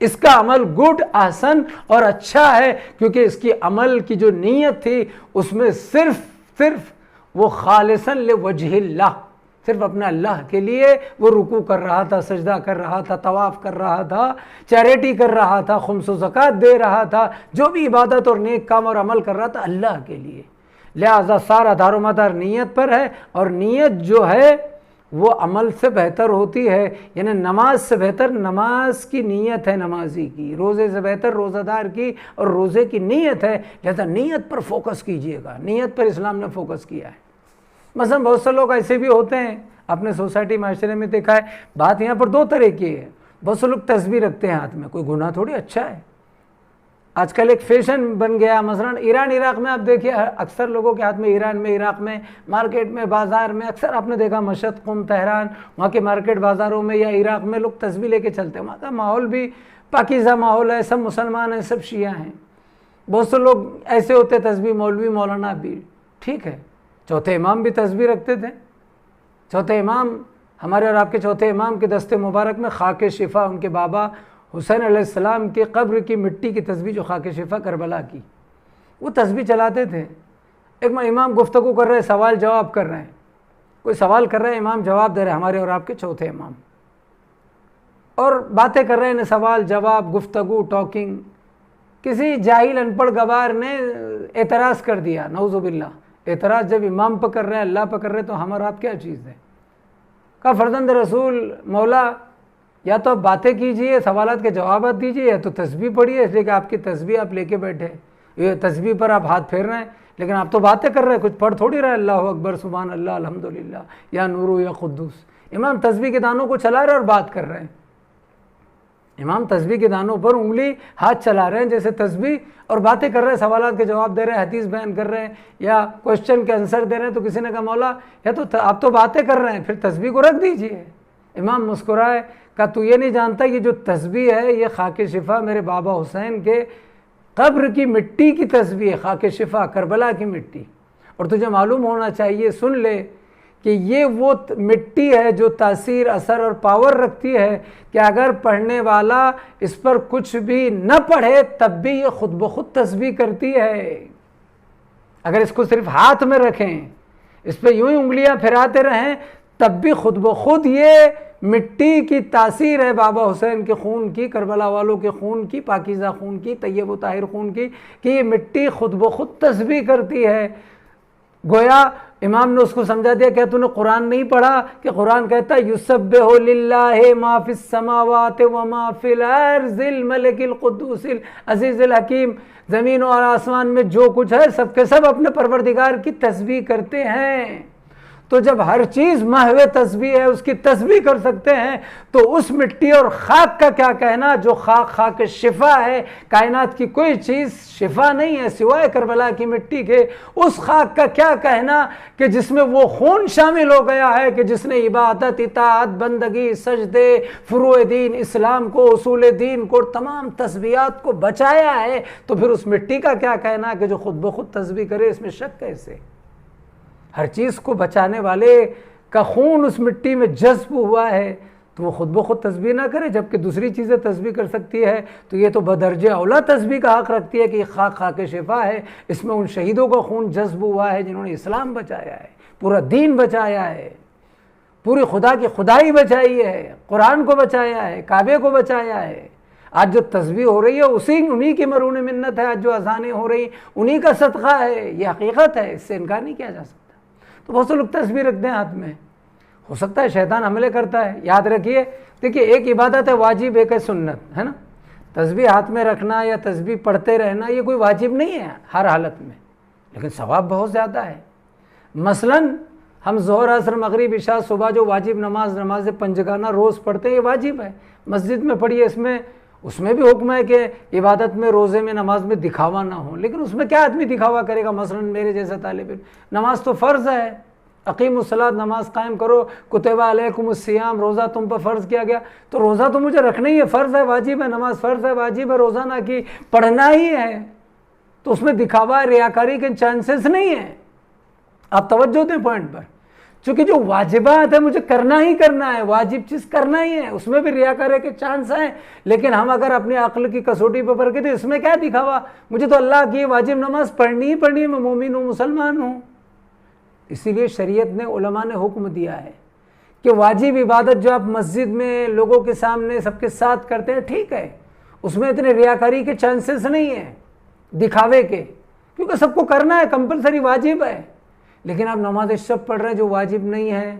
اس کا عمل گڈ، احسن اور اچھا ہے، کیونکہ اس کی عمل کی جو نیت تھی اس میں صرف وہ خالصاً لِوَجْهِ اللہ، صرف اپنے اللہ کے لیے وہ رکوع کر رہا تھا، سجدہ کر رہا تھا، طواف کر رہا تھا، چیریٹی کر رہا تھا، خمس و زکوٰۃ دے رہا تھا، جو بھی عبادت اور نیک کام اور عمل کر رہا تھا اللہ کے لیے. لہذا سارا دار و مدار نیت پر ہے، اور نیت جو ہے وہ عمل سے بہتر ہوتی ہے. یعنی نماز سے بہتر نماز کی نیت ہے نمازی کی، روزے سے بہتر روزہ دار کی اور روزے کی نیت ہے. لہذا نیت پر فوکس کیجئے گا، نیت پر اسلام نے فوکس کیا ہے. مثلا بہت سے لوگ ایسے بھی ہوتے ہیں، اپنے سوسائٹی معاشرے میں دیکھا ہے. بات یہاں پر 2 طرح کی ہے. بہت سے لوگ تسبیح رکھتے ہیں ہاتھ میں، کوئی گناہ تھوڑی، اچھا ہے. آج کل ایک فیشن بن گیا. مثلا ایران عراق میں آپ دیکھیے اکثر لوگوں کے ہاتھ میں، ایران میں، عراق میں، مارکیٹ میں، بازار میں، اکثر آپ نے دیکھا مشہد، قم، تہران، وہاں کے مارکیٹ بازاروں میں یا عراق میں لوگ تسبیح لے کے چلتے ہیں. وہاں کا ماحول بھی پاکیزہ ماحول ہے، سب مسلمان ہیں، سب شیعہ ہیں. بہت سے لوگ ایسے ہوتے تسبیح، مولوی مولانا بھی، ٹھیک ہے. چوتھے امام بھی تسبیح رکھتے تھے. چوتھے امام ہمارے اور آپ کے چوتھے امام کے دستے مبارک میں خاک شفا، ان کے بابا حسین علیہ السلام کے قبر کی مٹی کی تسبیح جو خاک شفا کربلا کی، وہ تسبیح چلاتے تھے. ایک امام گفتگو کر رہے ہیں، سوال جواب کر رہے ہیں، کوئی سوال کر رہے ہیں، امام جواب دے رہے ہیں، ہمارے اور آپ کے چوتھے امام، اور باتیں کر رہے ہیں، سوال جواب، گفتگو، ٹاکنگ. کسی جاہل ان پڑھ گوار نے اعتراض کر دیا، نعوذ باللہ. اعتراض جب امام پہ کر رہے ہیں، اللہ پہ کر رہے ہیں، تو ہمارا آپ کیا چیز ہے؟ کہا فرزند رسول مولا، یا تو آپ باتیں کیجئے، سوالات کے جوابات دیجئے، یا تو تسبیح پڑھیے. اس لیے کہ آپ کی تسبیح آپ لے کے بیٹھے، یہ تسبیح پر آپ ہاتھ پھیر رہے ہیں، لیکن آپ تو باتیں کر رہے ہیں، کچھ پڑھ تھوڑی رہے. اللہ اکبر، سبحان اللہ، الحمدللہ، یا نورو یا قدوس. امام تسبیح کے دانوں کو چلا رہے ہیں اور بات کر رہے ہیں. امام تسبیح کے دانوں پر انگلی ہاتھ چلا رہے ہیں جیسے تسبیح، اور باتیں کر رہے ہیں، سوالات کے جواب دے رہے ہیں، حدیث بیان کر رہے ہیں، یا کوشچن کے آنسر دے رہے ہیں. تو کسی نے کہا مولا، یا تو آپ تو باتیں کر رہے ہیں، پھر تسبیح کو رکھ دیجئے. امام مسکرائے، کہا تو یہ نہیں جانتا یہ جو تسبیح ہے یہ خاک شفا میرے بابا حسین کے قبر کی مٹی کی تسبیح ہے، خاک شفا کربلا کی مٹی. اور تجھے معلوم ہونا چاہیے، سن لے کہ یہ وہ مٹی ہے جو تاثیر، اثر اور پاور رکھتی ہے کہ اگر پڑھنے والا اس پر کچھ بھی نہ پڑھے تب بھی یہ خود بخود تسبیح کرتی ہے. اگر اس کو صرف ہاتھ میں رکھیں، اس پہ یوں ہی انگلیاں پھراتے رہیں، تب بھی خود بخود یہ مٹی کی تاثیر ہے بابا حسین کے خون کی، کربلا والوں کے خون کی، پاکیزہ خون کی، طیب و طاہر خون کی، کہ یہ مٹی خود بخود تسبیح کرتی ہے. گویا امام نے اس کو سمجھا دیا کہ تو نے قرآن نہیں پڑھا، کہ قرآن کہتا ہے یسبح للہ ما فی السماوات وما فی الارض الملک القدوس العزیز الحکیم. زمین اور آسمان میں جو کچھ ہے سب کے سب اپنے پروردگار کی تسبیح کرتے ہیں. تو جب ہر چیز محو تسبیح ہے، اس کی تسبیح کر سکتے ہیں، تو اس مٹی اور خاک کا کیا کہنا جو خاک شفا ہے. کائنات کی کوئی چیز شفا نہیں ہے سوائے کربلا کی مٹی کے. اس خاک کا کیا کہنا کہ جس میں وہ خون شامل ہو گیا ہے کہ جس نے عبادت، اطاعت، بندگی، سجدے، فروع دین اسلام کو، اصول دین کو، تمام تسبیحات کو بچایا ہے. تو پھر اس مٹی کا کیا کہنا کہ جو خود بخود تسبیح کرے؟ اس میں شک کیسے؟ ہر چیز کو بچانے والے کا خون اس مٹی میں جذب ہوا ہے. تو وہ خود بخود تسبیح نہ کرے، جبکہ دوسری چیزیں تسبیح کر سکتی ہے، تو یہ تو بدرجہ اولا تسبیح کا حق رکھتی ہے کہ یہ خاک شفا ہے، اس میں ان شہیدوں کا خون جذب ہوا ہے جنہوں نے اسلام بچایا ہے، پورا دین بچایا ہے، پوری خدا کی خدائی بچائی ہے، قرآن کو بچایا ہے، کعبے کو بچایا ہے۔ آج جو تسبیح ہو رہی ہے انہی کی مرہون منت ہے، آج جو اذانیں ہو رہی انہی کا صدقہ ہے، یہ حقیقت ہے، اس سے انکار نہیں کیا جا سکتا۔ تو بہت سے لوگ تسبیح رکھتے ہیں ہاتھ میں، ہو سکتا ہے شیطان حملے کرتا ہے۔ یاد رکھیے، دیکھیے ایک عبادت ہے واجب، ایک ہے سنت، ہے نا۔ تسبیح ہاتھ میں رکھنا یا تسبیح پڑھتے رہنا یہ کوئی واجب نہیں ہے ہر حالت میں، لیکن ثواب بہت زیادہ ہے۔ مثلاً ہم ظہر عصر مغرب عشاء صبح جو واجب نماز پنجگانہ روز پڑھتے ہیں، یہ واجب ہے، مسجد میں پڑھیے، اس میں بھی حکم ہے کہ عبادت میں، روزے میں، نماز میں دکھاوا نہ ہو، لیکن اس میں کیا آدمی دکھاوا کرے گا؟ مثلا میرے جیسا طالب علم، نماز تو فرض ہے، اقیم الصلاۃ، نماز قائم کرو، کتب علیکم الصیام، روزہ تم پر فرض کیا گیا، تو روزہ تو مجھے رکھنا ہی ہے، فرض ہے، واجب ہے، نماز فرض ہے، واجب ہے، روزانہ کی پڑھنا ہی ہے، تو اس میں دکھاوا ریاکاری کے چانسز نہیں ہیں۔ آپ توجہ دیں پوائنٹ پر، چونکہ جو واجبات ہے مجھے کرنا ہی کرنا ہے، واجب چیز کرنا ہی ہے، اس میں بھی ریاکاری کے چانس ہیں، لیکن ہم اگر اپنی عقل کی کسوٹی پر پرکھیں تو اس میں کیا دکھاوا؟ مجھے تو اللہ کی واجب نماز پڑھنی ہی پڑھنی ہے، میں مومن ہوں، مسلمان ہوں۔ اسی لیے شریعت نے، علماء نے حکم دیا ہے کہ واجب عبادت جو آپ مسجد میں لوگوں کے سامنے سب کے ساتھ کرتے ہیں ٹھیک ہے، اس میں اتنے ریاکاری کے چانسز نہیں ہیں، دکھاوے کے، کیونکہ سب کو کرنا ہے، کمپلسری واجب ہے۔ لیکن آپ نماز شب پڑھ رہے ہیں جو واجب نہیں ہے،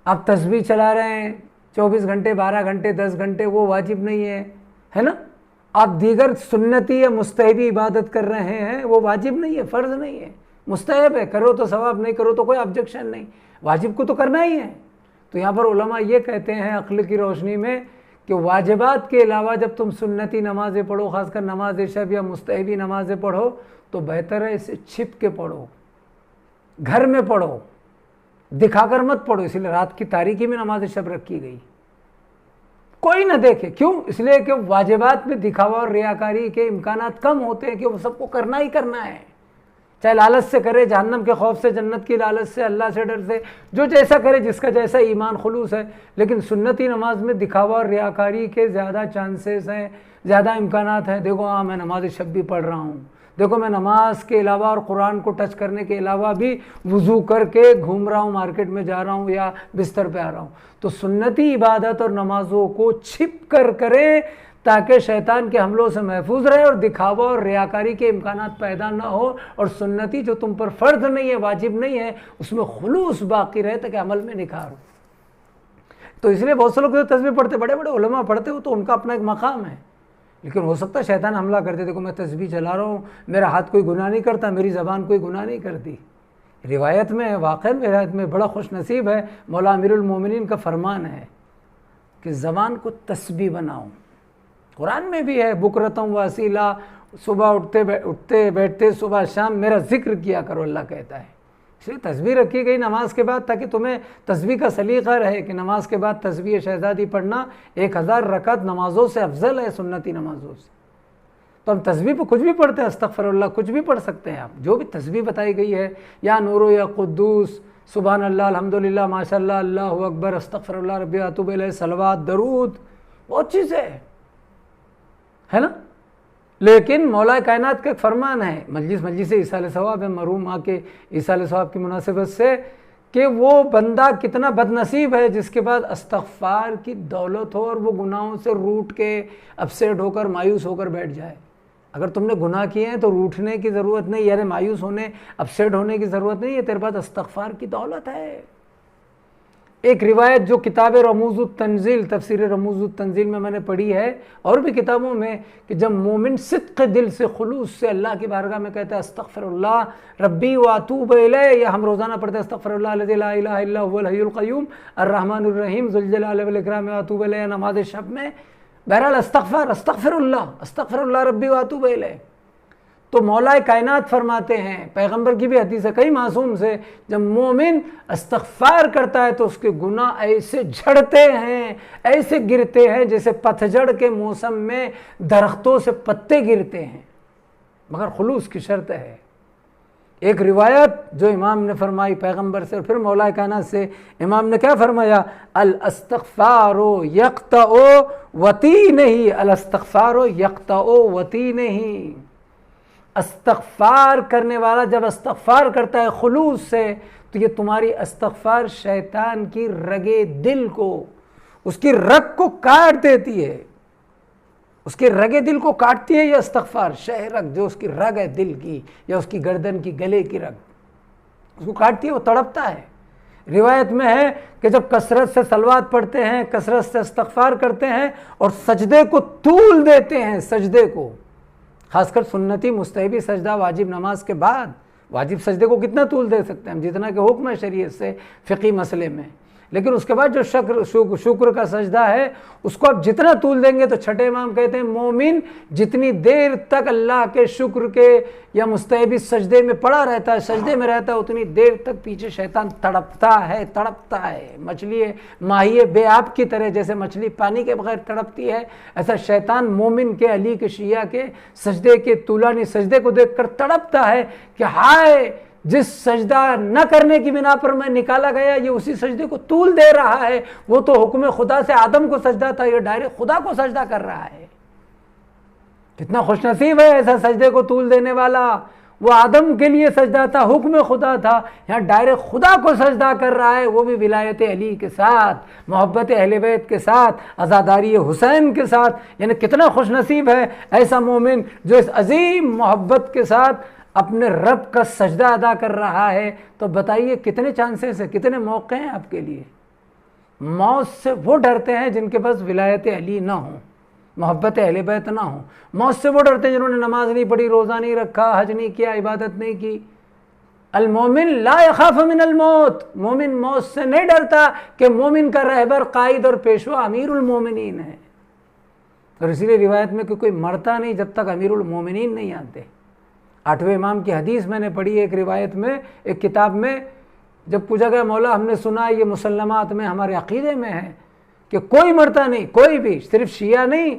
آپ تسبیح چلا رہے ہیں 24 گھنٹے، 12 گھنٹے، 10 گھنٹے، وہ واجب نہیں ہے نا۔ آپ دیگر سنتی یا مستحبی عبادت کر رہے ہیں، وہ واجب نہیں ہے، فرض نہیں ہے، مستحب ہے، کرو تو ثواب، نہیں کرو تو کوئی آبجیکشن نہیں، واجب کو تو کرنا ہی ہے۔ تو یہاں پر علماء یہ کہتے ہیں عقل کی روشنی میں کہ واجبات کے علاوہ جب تم سنتی نمازیں پڑھو، خاص کر نماز شب یا مستحبی نمازیں پڑھو، تو بہتر ہے اسے چھپ کے پڑھو، گھر میں پڑھو، دکھا کر مت پڑھو۔ اس لیے رات کی تاریکی میں نماز شب رکھی گئی، کوئی نہ دیکھے۔ کیوں؟ اس لیے کہ واجبات میں دکھاوا اور ریاکاری کے امکانات کم ہوتے ہیں، کہ وہ سب کو کرنا ہی کرنا ہے، چاہے لالچ سے کرے، جہنم کے خوف سے، جنت کی لالچ سے، اللہ سے ڈر سے، جو جیسا کرے، جس کا جیسا ایمان خلوص ہے۔ لیکن سنتی نماز میں دکھاوا اور ریاکاری کے زیادہ چانسز ہیں، زیادہ امکانات ہیں۔ دیکھو ہاں میں نماز شب بھی پڑھ رہا ہوں، دیکھو میں نماز کے علاوہ اور قرآن کو ٹچ کرنے کے علاوہ بھی وضو کر کے گھوم رہا ہوں، مارکیٹ میں جا رہا ہوں یا بستر پہ آ رہا ہوں۔ تو سنتی عبادت اور نمازوں کو چھپ کر کریں تاکہ شیطان کے حملوں سے محفوظ رہے اور دکھاوا اور ریاکاری کے امکانات پیدا نہ ہو، اور سنتی جو تم پر فرض نہیں ہے، واجب نہیں ہے، اس میں خلوص باقی رہے تاکہ عمل میں نکھار ہو۔ تو اس لیے بہت سے لوگ جو تسبیح پڑھتے، بڑے بڑے علماء پڑھتے ہو، تو ان کا اپنا ایک مقام ہے، لیکن ہو سکتا ہے شیطان حملہ کرتے، دیکھو میں تسبیح چلا رہا ہوں، میرا ہاتھ کوئی گناہ نہیں کرتا، میری زبان کوئی گناہ نہیں کرتی۔ روایت میں، واقعی روایت میں بڑا خوش نصیب ہے، مولا امیر المومنین کا فرمان ہے کہ زبان کو تسبیح بناؤ۔ قرآن میں بھی ہے، بکرتم واسیلہ، صبح اٹھتے بیٹھتے صبح شام میرا ذکر کیا کرو، اللہ کہتا ہے۔ اس لیے تسبیح رکھی گئی نماز کے بعد تاکہ تمہیں تسبیح کا سلیقہ رہے کہ نماز کے بعد تسبیح شہزادی پڑھنا 1000 رکعت نمازوں سے افضل ہے، سنتی نمازوں سے۔ تو ہم تسبیح پہ کچھ بھی پڑھتے ہیں، استغفر اللہ کچھ بھی پڑھ سکتے ہیں آپ، جو بھی تسبیح بتائی گئی ہے، یا نورو یا قدوس، سبحان اللہ، الحمدللہ، ماشاء اللہ، اللہ اکبر، استغفر اللہ ربی اتوب الیہ، صلوات، درود، بہت چیزیں ہے نا۔ لیکن مولا کائنات کا ایک فرمان ہے، مجلس ایصال ثواب ہے، مرحوم ماں کے ایصال ثواب کی مناسبت سے، کہ وہ بندہ کتنا بد نصیب ہے جس کے بعد استغفار کی دولت ہو اور وہ گناہوں سے روٹ کے اپسیٹ ہو کر، مایوس ہو کر بیٹھ جائے۔ اگر تم نے گناہ کیے ہیں تو روٹنے کی ضرورت نہیں، یعنی مایوس ہونے، اپسیٹ ہونے کی ضرورت نہیں ہے، تیرے پاس استغفار کی دولت ہے۔ ایک روایت جو کتاب رموز التنزیل، تفسیر رموز التنزیل میں نے پڑھی ہے، اور بھی کتابوں میں، کہ جب مومن صدق دل سے، خلوص سے اللہ کی بارگاہ میں کہتا ہے استغفر اللہ ربی واتوب الیہ، یا ہم روزانہ پڑھتے ہیں استغفر اللہ الذی لا الہ الا هو الحی القیوم الرحمن الرحیم ذو الجلال والاکرام واتوب الیہ، نماز شب میں بہرحال استغفر اللہ ربی واتوب الیہ۔ تو مولا کائنات فرماتے ہیں، پیغمبر کی بھی حدیث ہے کئی معصوم سے، جب مومن استغفار کرتا ہے تو اس کے گناہ ایسے جھڑتے ہیں، ایسے گرتے ہیں جیسے پتجھڑ کے موسم میں درختوں سے پتے گرتے ہیں، مگر خلوص کی شرط ہے، ایک روایت جو امام نے فرمائی پیغمبر سے اور پھر مولا کائنات سے، امام نے کیا فرمایا؟ الاستغفار یقطع وطینہ، الاستغفار یقطع وطینہ۔ استغفار کرنے والا جب استغفار کرتا ہے خلوص سے تو یہ تمہاری استغفار شیطان کی رگے دل کو، اس کی رگ کو کاٹ دیتی ہے، اس کے رگے دل کو کاٹتی ہے یہ استغفار، شہ رگ جو اس کی رگ ہے دل کی یا اس کی گردن کی گلے کی رگ، اس کو کاٹتی ہے، وہ تڑپتا ہے۔ روایت میں ہے کہ جب کثرت سے صلوات پڑھتے ہیں، کثرت سے استغفار کرتے ہیں اور سجدے کو طول دیتے ہیں، سجدے کو، خاص کر سنتی مستحبی سجدہ واجب نماز کے بعد، واجب سجدے کو کتنا طول دے سکتے ہیں ہم؟ جتنا کہ حکم ہے شریعت سے فقہی مسئلے میں، لیکن اس کے بعد جو شکر کا سجدہ ہے اس کو آپ جتنا طول دیں گے تو چھٹے امام کہتے ہیں مومن جتنی دیر تک اللہ کے شکر کے یا مستحبی سجدے میں پڑا رہتا ہے، سجدے میں رہتا ہے، اتنی دیر تک پیچھے شیطان تڑپتا ہے۔ مچھلی ماہی بے آب کی طرح، جیسے مچھلی پانی کے بغیر تڑپتی ہے، ایسا شیطان مومن کے، علی کے، شیعہ کے سجدے کے طولانی سجدے کو دیکھ کر تڑپتا ہے کہ ہائے جس سجدہ نہ کرنے کی بنا پر میں نکالا گیا یہ اسی سجدے کو طول دے رہا ہے، وہ تو حکم خدا سے آدم کو سجدہ تھا، یہ ڈائریکٹ خدا کو سجدہ کر رہا ہے۔ کتنا خوش نصیب ہے ایسا سجدے کو طول دینے والا، وہ آدم کے لیے سجدہ تھا، حکم خدا تھا، یہاں ڈائریکٹ خدا کو سجدہ کر رہا ہے، وہ بھی ولایت علی کے ساتھ، محبت اہل بیت کے ساتھ، عزاداری حسین کے ساتھ۔ یعنی کتنا خوش نصیب ہے ایسا مومن جو اس عظیم محبت کے ساتھ اپنے رب کا سجدہ ادا کر رہا ہے۔ تو بتائیے کتنے چانسز ہیں، کتنے موقع ہیں آپ کے لیے۔ موت سے وہ ڈرتے ہیں جن کے پاس ولایت علی نہ ہو، محبت اہل بیت نہ ہو۔ موت سے وہ ڈرتے ہیں جنہوں نے نماز نہیں پڑھی، روزہ نہیں رکھا، حج نہیں کیا، عبادت نہیں کی۔ المومن لا یخاف من الموت، مومن موت سے نہیں ڈرتا کہ مومن کا رہبر، قائد اور پیشوا امیر المومنین ہے۔ اور اسی لیے روایت میں کہ کوئی مرتا نہیں جب تک امیر المومنین نہیں آتے۔ 8ویں امام کی حدیث میں نے پڑھی ایک روایت میں، ایک کتاب میں، جب پوچھا گیا مولا ہم نے سنا یہ مسلمات میں ہمارے عقیدے میں ہے کہ کوئی مرتا نہیں، کوئی بھی، صرف شیعہ نہیں،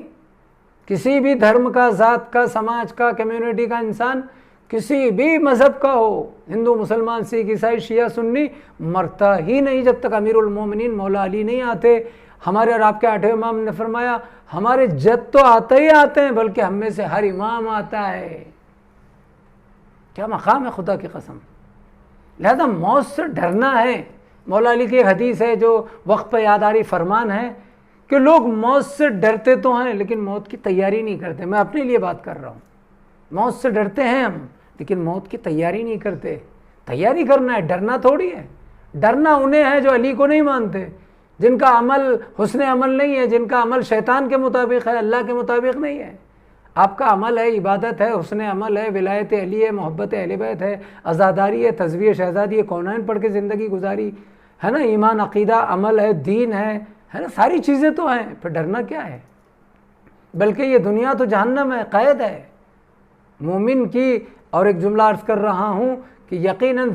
کسی بھی دھرم کا، ذات کا، سماج کا، کمیونٹی کا انسان، کسی بھی مذہب کا ہو، ہندو، مسلمان، سکھ، عیسائی، شیعہ، سنی، مرتا ہی نہیں جب تک امیر المومنین مولا علی نہیں آتے۔ ہمارے اور آپ کے 8ویں امام نے فرمایا ہمارے جد تو آتے ہی آتے ہیں بلکہ ہم میں سے ہر امام آتا ہے۔ کیا مقام ہے خدا کی قسم۔ لہذا موت سے ڈرنا ہے۔ مولا علی کی ایک حدیث ہے جو وقت پہ یاداری فرمان ہے کہ لوگ موت سے ڈرتے تو ہیں لیکن موت کی تیاری نہیں کرتے۔ میں اپنے لیے بات کر رہا ہوں، موت سے ڈرتے ہیں ہم لیکن موت کی تیاری نہیں کرتے۔ تیاری کرنا ہے، ڈرنا تھوڑی ہے۔ ڈرنا انہیں ہے جو علی کو نہیں مانتے، جن کا عمل حسن عمل نہیں ہے، جن کا عمل شیطان کے مطابق ہے، اللہ کے مطابق نہیں ہے۔ آپ کا عمل ہے، عبادت ہے، حسن عمل ہے، ولایت علی ہے، محبت اہل بیت ہے، عزاداری ہے، تزویج شہزادی ہے، کونین پڑھ کے زندگی گزاری ہے نا، ایمان، عقیدہ، عمل ہے، دین ہے نا، ساری چیزیں تو ہیں، پھر ڈرنا کیا ہے؟ بلکہ یہ دنیا تو جہنم ہے، قید ہے مومن کی۔ اور ایک جملہ عرض کر رہا ہوں کہ یقیناً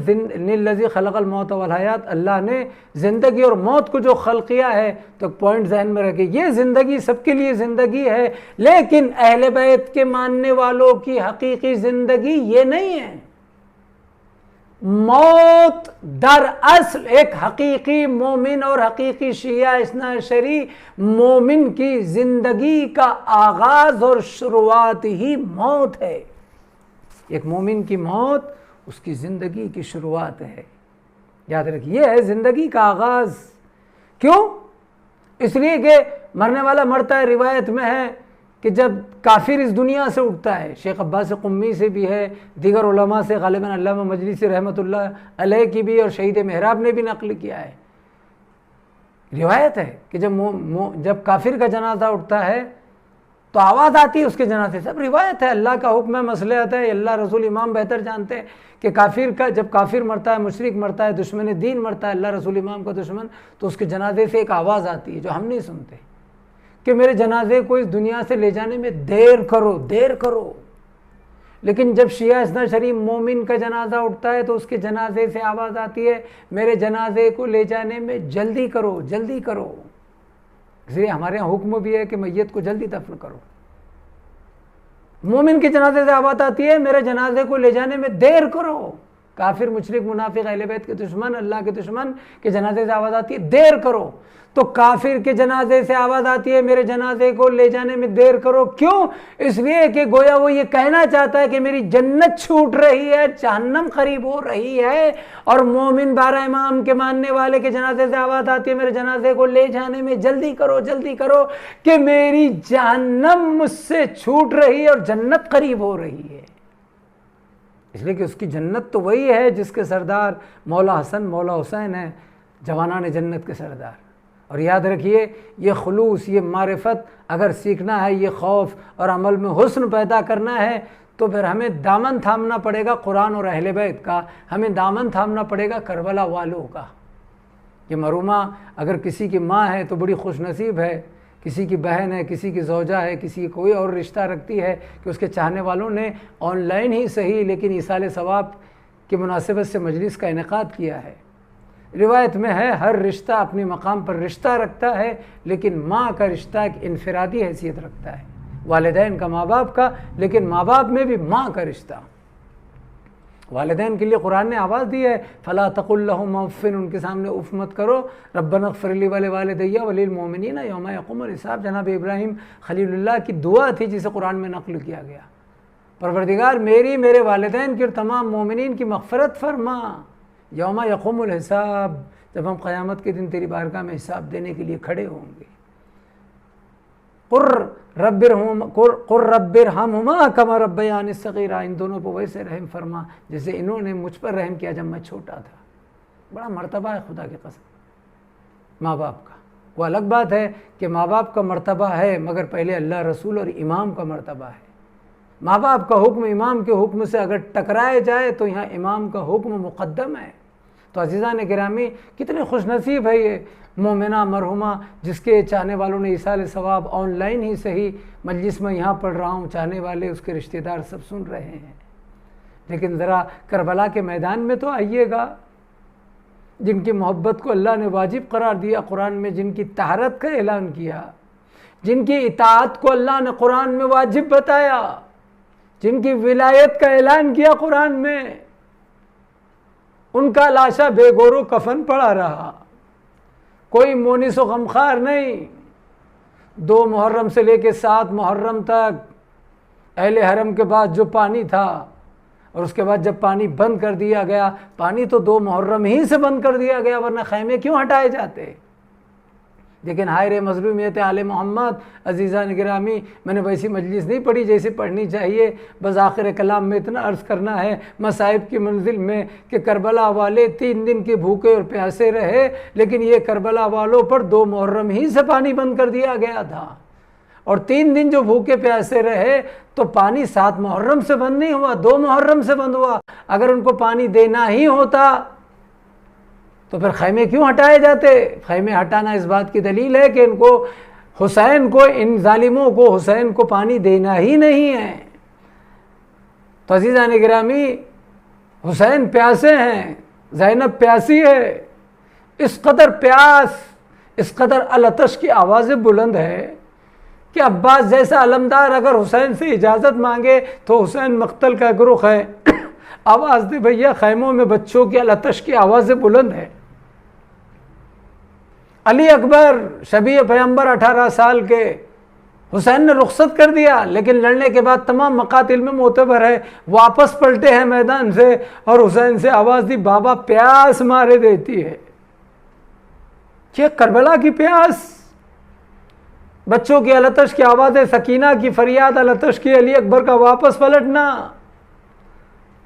الذی خلق الموت والحیات، اللہ نے زندگی اور موت کو جو خلق کیا ہے، تو پوائنٹ ذہن میں رکھے، یہ زندگی سب کے لیے زندگی ہے، لیکن اہل بیت کے ماننے والوں کی حقیقی زندگی یہ نہیں ہے۔ موت در اصل ایک حقیقی مومن اور حقیقی شیعہ اثنا عشری مومن کی زندگی کا آغاز اور شروعات ہی موت ہے۔ ایک مومن کی موت اس کی زندگی کی شروعات ہے، یاد رکھیے، یہ ہے زندگی کا آغاز۔ کیوں؟ اس لیے کہ مرنے والا مرتا ہے، روایت میں ہے کہ جب کافر اس دنیا سے اٹھتا ہے، شیخ عباس قمی سے بھی ہے، دیگر علماء سے، غالباً علامہ مجلسی رحمۃ اللہ علیہ کی بھی اور شہید محراب نے بھی نقل کیا ہے، روایت ہے کہ جب کافر کا جنازہ اٹھتا ہے تو آواز آتی ہے اس کے جنازے سے۔ اب روایت ہے، اللہ کا حکم ہے، مسئلہ آتا ہے، اللہ رسول امام بہتر جانتے ہیں کہ جب کافر مرتا ہے، مشرک مرتا ہے، دشمن دین مرتا ہے، اللہ رسول امام کا دشمن، تو اس کے جنازے سے ایک آواز آتی ہے جو ہم نہیں سنتے کہ میرے جنازے کو اس دنیا سے لے جانے میں دیر کرو، دیر کرو۔ لیکن جب شیعہ اثنا عشری مومن کا جنازہ اٹھتا ہے تو اس کے جنازے سے آواز آتی ہے میرے جنازے کو لے جانے میں جلدی کرو، جلدی کرو۔ اس لیے ہمارے یہاں حکم بھی ہے کہ میت کو جلدی دفن کرو۔ مومن کے جنازے سے آواز آتی ہے میرے جنازے کو لے جانے میں دیر کرو۔ کافر مشرک منافق اہل بیت کے دشمن اللہ کے دشمن کے جنازے سے آواز آتی ہے دیر کرو، تو کافر کے جنازے سے آواز آتی ہے میرے جنازے کو لے جانے میں دیر کرو، کیوں؟ اس لیے کہ گویا وہ یہ کہنا چاہتا ہے کہ میری جنت چھوٹ رہی ہے، جہنم قریب ہو رہی ہے، اور مومن 12 امام کے ماننے والے کے جنازے سے آواز آتی ہے میرے جنازے کو لے جانے میں جلدی کرو جلدی کرو، کہ میری جہنم مجھ سے چھوٹ رہی ہے اور جنت قریب ہو رہی ہے۔ اس لیے کہ اس کی جنت تو وہی ہے جس کے سردار مولا حسن مولا حسین ہیں، جوانان جنت کے سردار۔ اور یاد رکھیے یہ خلوص، یہ معرفت اگر سیکھنا ہے، یہ خوف اور عمل میں حسن پیدا کرنا ہے، تو پھر ہمیں دامن تھامنا پڑے گا قرآن اور اہل بیت کا، ہمیں دامن تھامنا پڑے گا کربلا والوں کا۔ یہ مرحومہ اگر کسی کی ماں ہے تو بڑی خوش نصیب ہے، کسی کی بہن ہے، کسی کی زوجہ ہے، کسی کی کوئی اور رشتہ رکھتی ہے کہ اس کے چاہنے والوں نے آن لائن ہی صحیح لیکن ایصال ثواب کی مناسبت سے مجلس کا انعقاد کیا ہے۔ روایت میں ہے ہر رشتہ اپنے مقام پر رشتہ رکھتا ہے، لیکن ماں کا رشتہ ایک انفرادی حیثیت رکھتا ہے، والدین کا ماں باپ کا، لیکن ماں باپ میں بھی ماں کا رشتہ۔ والدین کے لیے قرآن نے آواز دی ہے فلا تقل لهما اف، ان کے سامنے اف مت کرو، ربنا اغفر لی ولوالدی وللمؤمنین یوم یقوم الحساب۔ جناب ابراہیم خلیل اللہ کی دعا تھی جسے قرآن میں نقل کیا گیا، پروردگار میری میرے والدین کی اور تمام مومنین کی مغفرت فرما یوم یقوم الحساب، جب ہم قیامت کے دن تیری بارگاہ میں حساب دینے کے لیے کھڑے ہوں گے۔ قر رب ارحمہما کما ربیانی صغیرا، ان دونوں پر ویسے رحم فرما جیسے انہوں نے مجھ پر رحم کیا جب میں چھوٹا تھا۔ بڑا مرتبہ ہے خدا کی قسم ماں باپ کا۔ وہ الگ بات ہے کہ ماں باپ کا مرتبہ ہے، مگر پہلے اللہ رسول اور امام کا مرتبہ ہے۔ ماں باپ کا حکم امام کے حکم سے اگر ٹکرائے جائے تو یہاں امام کا حکم مقدم ہے۔ تو عزیزان گرامی کتنے خوش نصیب ہے یہ مومنہ مرحومہ جس کے چاہنے والوں نے ایصال ثواب آن لائن ہی صحیح مجلس میں یہاں پڑھ رہا ہوں، چاہنے والے اس کے رشتہ دار سب سن رہے ہیں۔ لیکن ذرا کربلا کے میدان میں تو آئیے گا، جن کی محبت کو اللہ نے واجب قرار دیا قرآن میں، جن کی طہارت کا اعلان کیا، جن کی اطاعت کو اللہ نے قرآن میں واجب بتایا، جن کی ولایت کا اعلان کیا قرآن میں، ان کا لاشا بے گور و کفن پڑا رہا، کوئی مونس و غمخوار نہیں۔ 2 محرم سے لے کے 7 محرم تک اہل حرم کے بعد جو پانی تھا، اور اس کے بعد جب پانی بند کر دیا گیا، پانی تو 2 محرم ہی سے بند کر دیا گیا، ورنہ خیمے کیوں ہٹائے جاتے؟ لیکن ہائے رے مظلومیت آل محمد۔ عزیزان گرامی میں نے ویسی مجلس نہیں پڑھی جیسے پڑھنی چاہیے، بس آخر کلام میں اتنا عرض کرنا ہے مصائب کی منزل میں کہ کربلا والے 3 دن کے بھوکے اور پیاسے رہے، لیکن یہ کربلا والوں پر 2 محرم ہی سے پانی بند کر دیا گیا تھا، اور 3 دن جو بھوکے پیاسے رہے تو پانی 7 محرم سے بند نہیں ہوا، 2 محرم سے بند ہوا۔ اگر ان کو پانی دینا ہی ہوتا تو پھر خیمے کیوں ہٹائے جاتے؟ خیمے ہٹانا اس بات کی دلیل ہے کہ ان کو حسین کو، ان ظالموں کو حسین کو پانی دینا ہی نہیں ہے۔ تو عزیزان گرامی حسین پیاسے ہیں، زینب پیاسی ہے، اس قدر پیاس، اس قدر العطش کی آوازیں بلند ہے کہ عباس جیسا علمدار اگر حسین سے اجازت مانگے تو حسین مقتل کا گروہ ہے، آواز دے بھیا، خیموں میں بچوں کی العطش کی آوازیں بلند ہے۔ علی اکبر شبیہ پیغمبر 18 سال کے، حسین نے رخصت کر دیا، لیکن لڑنے کے بعد تمام مقاتل میں معتبر ہے، واپس پلٹے ہیں میدان سے، اور حسین سے آواز دی بابا پیاس مارے دیتی ہے۔ یہ کربلا کی پیاس، بچوں کی العطش کی آوازیں، سکینہ کی فریاد العطش کی، علی اکبر کا واپس پلٹنا،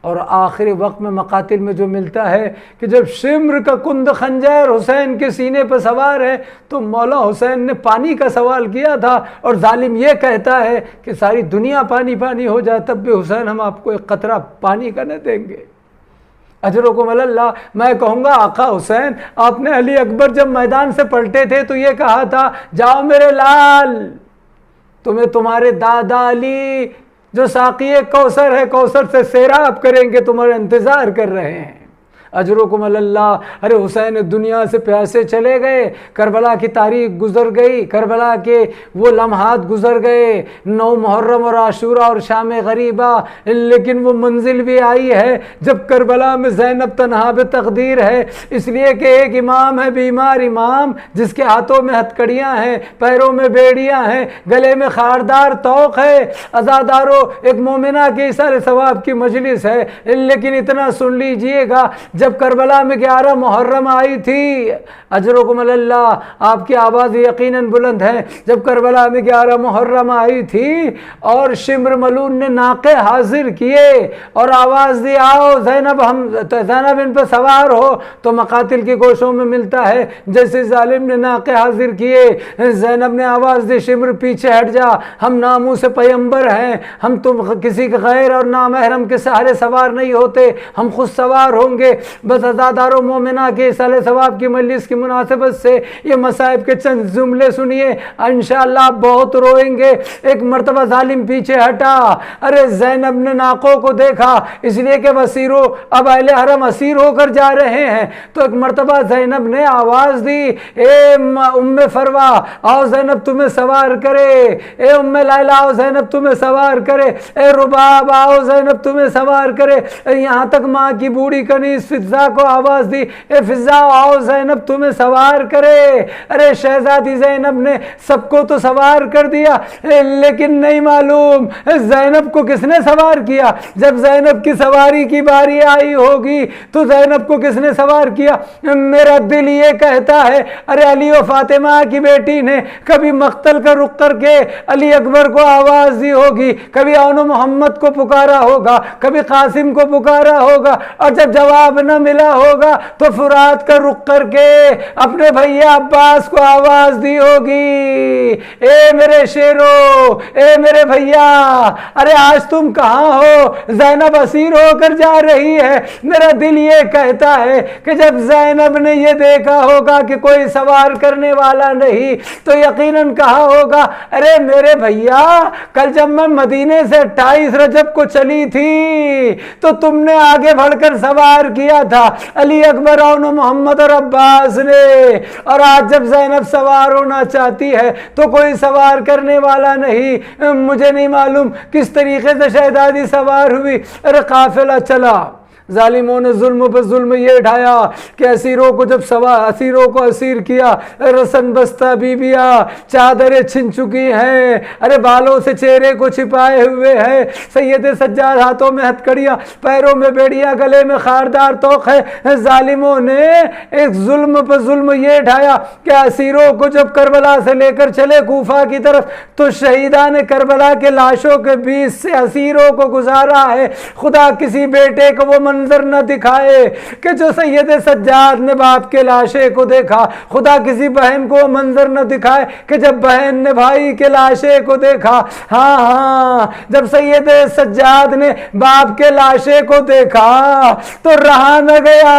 اور آخری وقت میں مقاتل میں جو ملتا ہے کہ جب شمر کا کند خنجر حسین کے سینے پر سوار ہے تو مولا حسین نے پانی کا سوال کیا تھا، اور ظالم یہ کہتا ہے کہ ساری دنیا پانی پانی ہو جائے تب بھی حسین ہم آپ کو ایک قطرہ پانی کا نہ دیں گے۔ اجرکم اللہ۔ میں کہوں گا آقا حسین، آپ نے علی اکبر جب میدان سے پلٹے تھے تو یہ کہا تھا جاؤ میرے لال، تمہیں تمہارے دادا علی جو ساقی کوثر ہے، کوثر سے سیراب کریں گے، تمہارا انتظار کر رہے ہیں۔ اجرکم علی اللہ. ارے حسین دنیا سے پیاسے چلے گئے، کربلا کی تاریخ گزر گئی، کربلا کے وہ لمحات گزر گئے، 9 محرم اور عاشورہ اور شام غریبہ، لیکن وہ منزل بھی آئی ہے جب کربلا میں زینب تنہا بے تقدیر ہے. اس لیے کہ ایک امام ہے، بیمار امام، جس کے ہاتھوں میں ہتھکڑیاں ہیں، پیروں میں بیڑیاں ہیں، گلے میں خاردار توق ہے. عزادارو، ایک مومنہ کی اثر ثواب کی مجلس ہے، لیکن اتنا سن لیجئے گا، جب کربلا میں 11 محرم آئی تھی، اجرکم علی اللہ، آپ کی آواز یقیناً بلند ہے، جب کربلا میں 11 محرم آئی تھی اور شمر ملون نے ناقے حاضر کیے اور آواز دی آؤ زینب ان پہ سوار ہو، تو مقاتل کی گوشوں میں ملتا ہے جیسے ظالم نے ناقے حاضر کیے. زینب نے آواز دی شمر پیچھے ہٹ جا، ہم ناموں سے پیمبر ہیں، ہم تم کسی کے غیر اور نامحرم کے سہارے سوار نہیں ہوتے، ہم خود سوار ہوں گے. بس عزادارو مومنہ کے سال ثواب کی مجلس کی مناسبت سے یہ مصائب کے چند جملے سنیے، انشاءاللہ آپ بہت روئیں گے. ایک مرتبہ ظالم پیچھے ہٹا، ارے زینب نے ناقوں کو دیکھا، اس لیے کہ وسیرو اب اہل حرم اسیر ہو کر جا رہے ہیں، تو ایک مرتبہ زینب نے آواز دی، اے ام فروا آؤ زینب تمہیں سوار کرے، اے ام لیلا آؤ زینب تمہیں سوار کرے، اے رباب آؤ زینب تمہیں سوار کرے. یہاں تک ماں کی بوڑھی کنیز فضا کو آواز دی، اے فضا آؤ زینب تمہیں سوار کرے. ارے شہزادی زینب نے سب کو تو سوار کر دیا، لیکن نہیں معلوم زینب کو کس نے سوار کیا. جب زینب کی سواری کی باری آئی ہوگی تو زینب کو کس نے سوار کیا؟ میرا دل یہ کہتا ہے ارے علی و فاطمہ کی بیٹی نے کبھی مقتل کا رخ کر کے علی اکبر کو آواز دی ہوگی، کبھی اون محمد کو پکارا ہوگا، کبھی قاسم کو پکارا ہوگا، اور جب جواب نہ ملا ہوگا تو فرات کا رخ کر کے اپنے بھیا عباس کو آواز دی ہوگی، اے میرے شیرو، اے میرے بھیا، ارے آج تم کہاں ہو؟ زینب اسیر ہو کر جا رہی ہے. میرا دل یہ کہتا ہے کہ جب زینب نے یہ دیکھا ہوگا کہ کوئی سوار کرنے والا نہیں تو یقیناً کہا ہوگا، ارے میرے بھیا کل جب میں مدینے سے 28 رجب کو چلی تھی تو تم نے آگے بڑھ کر سوار کیا تھا علی اکبر اون محمد اور عباس نے، اور آج جب زینب سوار ہونا چاہتی ہے تو کوئی سوار کرنے والا نہیں. مجھے نہیں معلوم کس طریقے سے شہزادی سوار ہوئی. ارے قافلہ چلا، ظالموں نے ظلم پر ظلم یہ ڈھایا کہ اسیروں کو جب اسیروں کو اسیر کیا، رسن بستہ بیبیاں چادریں چھن چکی ہیں، ارے بالوں سے چہرے کو چھپائے ہوئے ہیں، سید سجاد ہاتھوں میں ہتھکڑیاں، پیروں میں بیڑیاں، گلے میں خاردار توق ہے. ظالموں نے ایک ظلم پر ظلم یہ ڈھایا کہ اسیروں کو جب کربلا سے لے کر چلے کوفہ کی طرف تو شہیدان کربلا کے لاشوں کے بیچ سے اسیروں کو گزارا ہے. خدا کسی بیٹے کو وہ منظر نہ دکھائے کہ جو سید سجاد نے باپ کے لاشے کو دیکھا، خدا کسی بہن کو منظر نہ دکھائے کہ جب بہن نے بھائی کے لاشے کو دیکھا. ہاں جب سید سجاد نے باپ کے لاشے کو دیکھا تو رہا نہ گیا،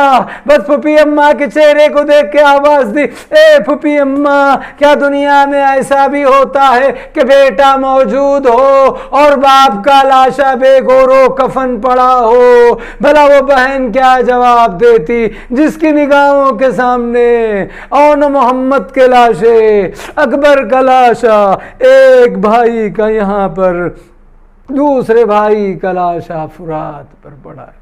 بس پھپھی اماں کے چہرے کو دیکھ کے آواز دی، اے پھپھی اماں کیا دنیا میں ایسا بھی ہوتا ہے کہ بیٹا موجود ہو اور باپ کا لاشا بے گورو کفن پڑا ہو؟ بھلا وہ بہن کیا جواب دیتی جس کی نگاہوں کے سامنے اون محمد کے لاشے، اکبر کا لاشا ایک بھائی کا یہاں پر، دوسرے بھائی کا لاشا فرات پر پڑا ہے.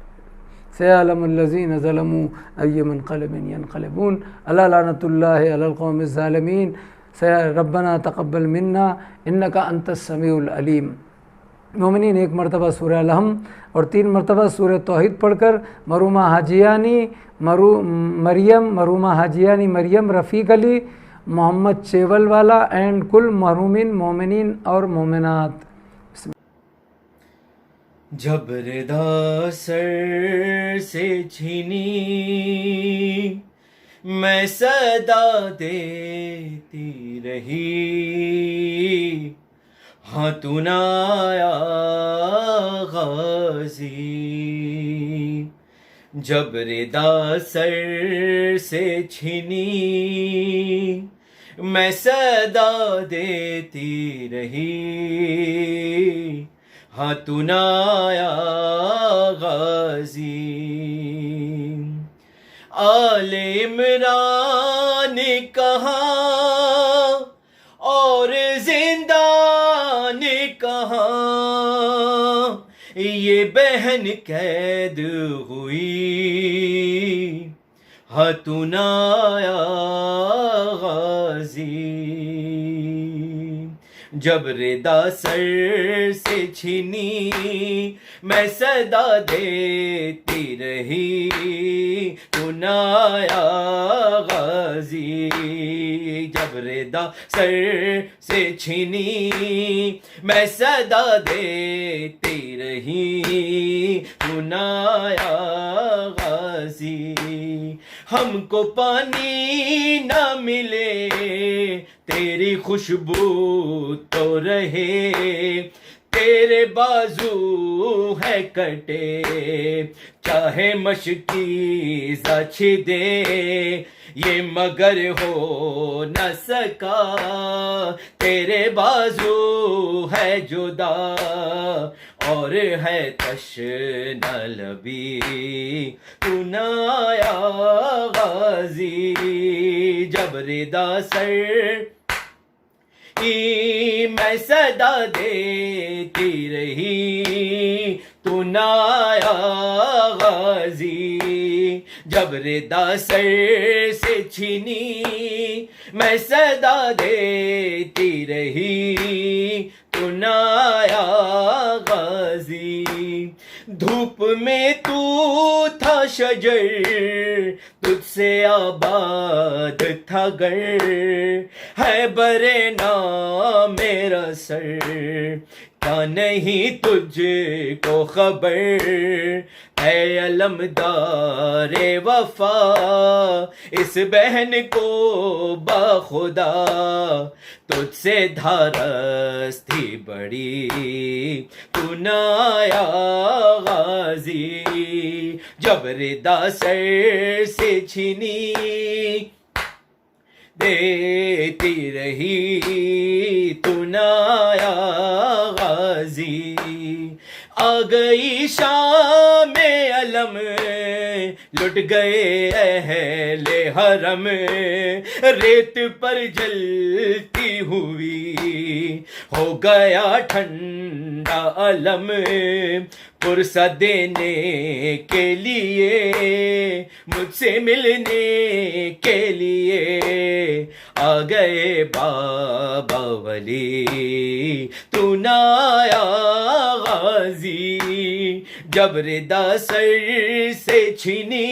سيعلم الذين ظلموا أي منقلب ينقلبون ألا لعنة الله على القوم الظالمين. ربنا تقبل منا إنك أنت السميع العليم. مومنین ایک مرتبہ سورہ الحم اور 3 مرتبہ سورہ توحید پڑھ کر مرحومہ حاجیانی مریم رفیق علی محمد چیول والا اینڈ کل مرحومین مومنین اور مومنات. جب ردا سر سے چھینی میں صدا دیتی رہی، ہاں تو نہ آیا غازی. جب ردا سر سے چھینی میں صدا دیتی رہی، ہاں تو نہ آیا غازی. آل عمران کہاں اور زندان کہاں، یہ بہن قید ہوئی ہاتھوں آیا غازی، جب ردا سر سے چھینی میں صدا دیتی رہی تو نہ آیا غازی، جب ردا سر سے چھینی میں صدا دیتی رہی تو نہ آیا غازی، ہم کو پانی نہ ملے تیری خوشبو تو رہے، تیرے بازو ہے کٹے چاہے مشکی سچ دے، یہ مگر ہو نہ سکا تیرے بازو ہے جدا، اور ہے تشنہ لبی تو نہ آیا غازی، جب ردا سر میں صدا دیتی رہی تو نہ آیا غازی، جب ردا سر سے چھینی میں صدا دیتی رہی تو نہ آیا غازی، دھوپ میں تو تھا شجر تجھ سے آباد تھا گر، ہے برے نام میرا سر کیا نہیں تجھ کو خبر، اے علمدار وفا اس بہن کو باخدا تجھ سے دھارس تھی بڑی تو نہ آیا غازی، جب ردا سر سے چھینی دیتی رہی تو نہ آیا غازی، آ گئی شام علم لٹ گئے اہل حرم، ریت پر جلتی ہوئی ہو گیا ٹھنڈا علم، پرسہ دینے کے لیے مجھ سے ملنے کے لیے آ گئے بابا ولی تو نہ آیا غازی، جب ردا سر سے چھینی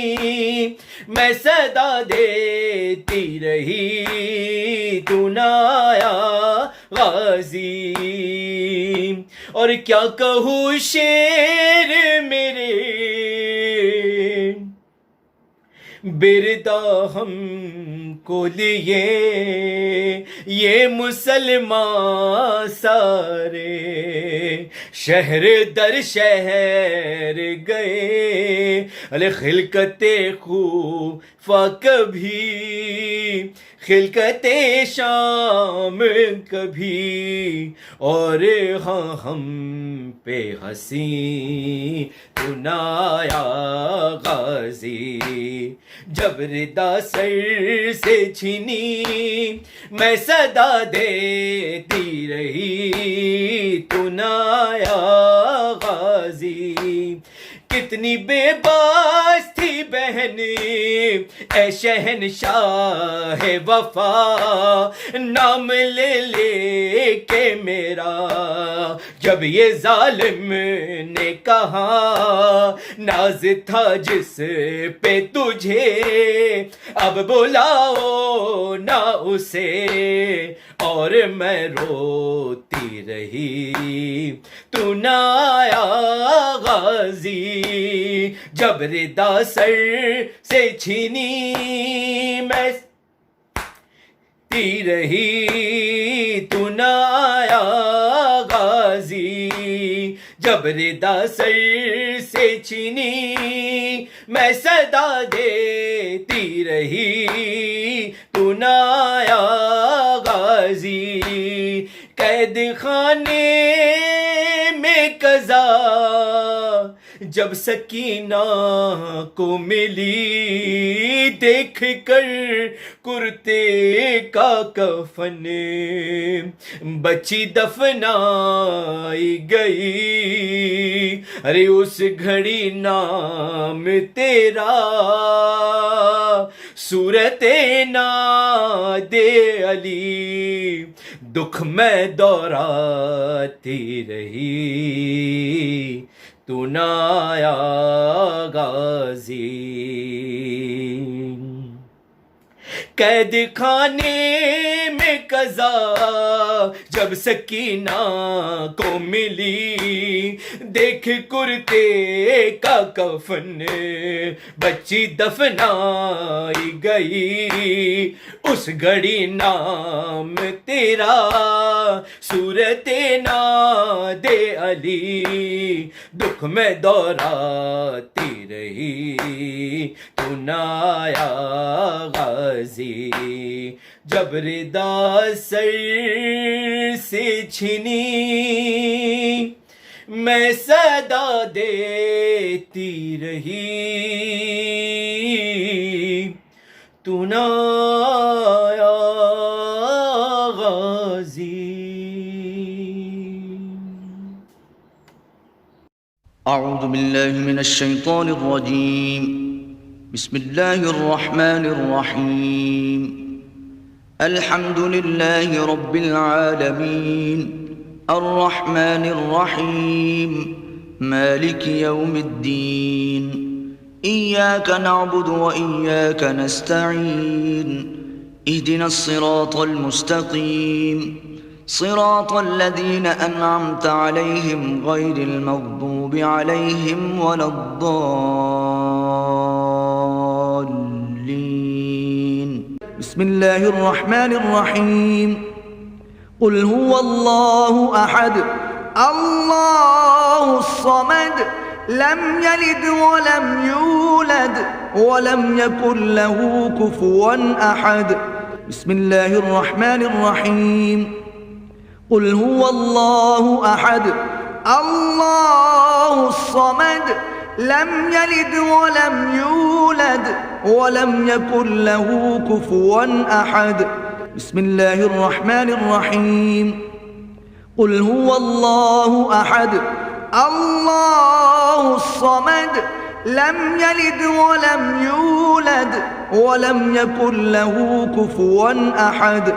میں صدا دیتی رہی تو نہ آیا غازی، اور کیا کہوں شیر میرے بردا ہم کو لیے یہ مسلمان سارے شہر در شہر گئے، ارے خلقت خوفا کبھی خلقت شام کبھی، اور ہاں ہم پہ ہنسی تو نہ آیا غازی، جب ردا سر سے چھینی میں صدا دیتی رہی تو نہ آیا غازی، کتنی بے باس تھی بہن اے شہنشاہ وفا، نام لے لے کے میرا جب یہ ظالم نے کہا، ناز تھا جس پہ تجھے اب بلاؤ نہ اسے، اور میں روتی رہی تو نہ آیا غازی، جب ردا سر سے چھینی میں تی رہی تو نہ آیا غازی، جب ردا سر سے چھینی میں صدا دیتی رہی تو نہ آیا غازی، قید خانے میں قضا جب سکینہ کو ملی دیکھ کر کرتے کا کفن، بچی دفنائی گئی، ارے اس گھڑی نام تیرا صورت ناد علی، دکھ میں دوراتی رہی تو نہ آیا غازی، قید خانے میں قضا جب سکینہ کو ملی، دیکھ کرتے کا کفن، بچی دفنائی گئی، اس گھڑی نام تیرا صورت ناد علی، دکھ میں دوراتی رہی تو نہ آیا غازی، جب ردا سر سے چھنی میں صدا دیتی رہی تو نہ آیا غازی۔ اعوذ باللہ من الشیطان الرجیم، بسم اللہ الرحمن الرحیم، الحمد للہ رب العالمین، الرحمن الرحیم، مالک یوم الدین، ایاک نعبد و ایاک نستعین، اہدنا الصراط المستقیم، صراط الذین انعمت علیہم غیر المغضوب علیہم ولا الضالین۔ بسم اللہ الرحمن الرحیم، قل هو اللہ احد اللہ الصمد لم یلد ولم یولد ولم یکن له کفوا احد۔ بسم اللہ الرحمن الرحیم، قل هو اللہ احد اللہ الصمد لم یلد ولم یولد ولم یکن له کفوا احد۔ بسم اللہ الرحمن الرحیم، قل هو اللہ احد اللہ الصمد لم یلد ولم یولد ولم یکن له کفوا احد۔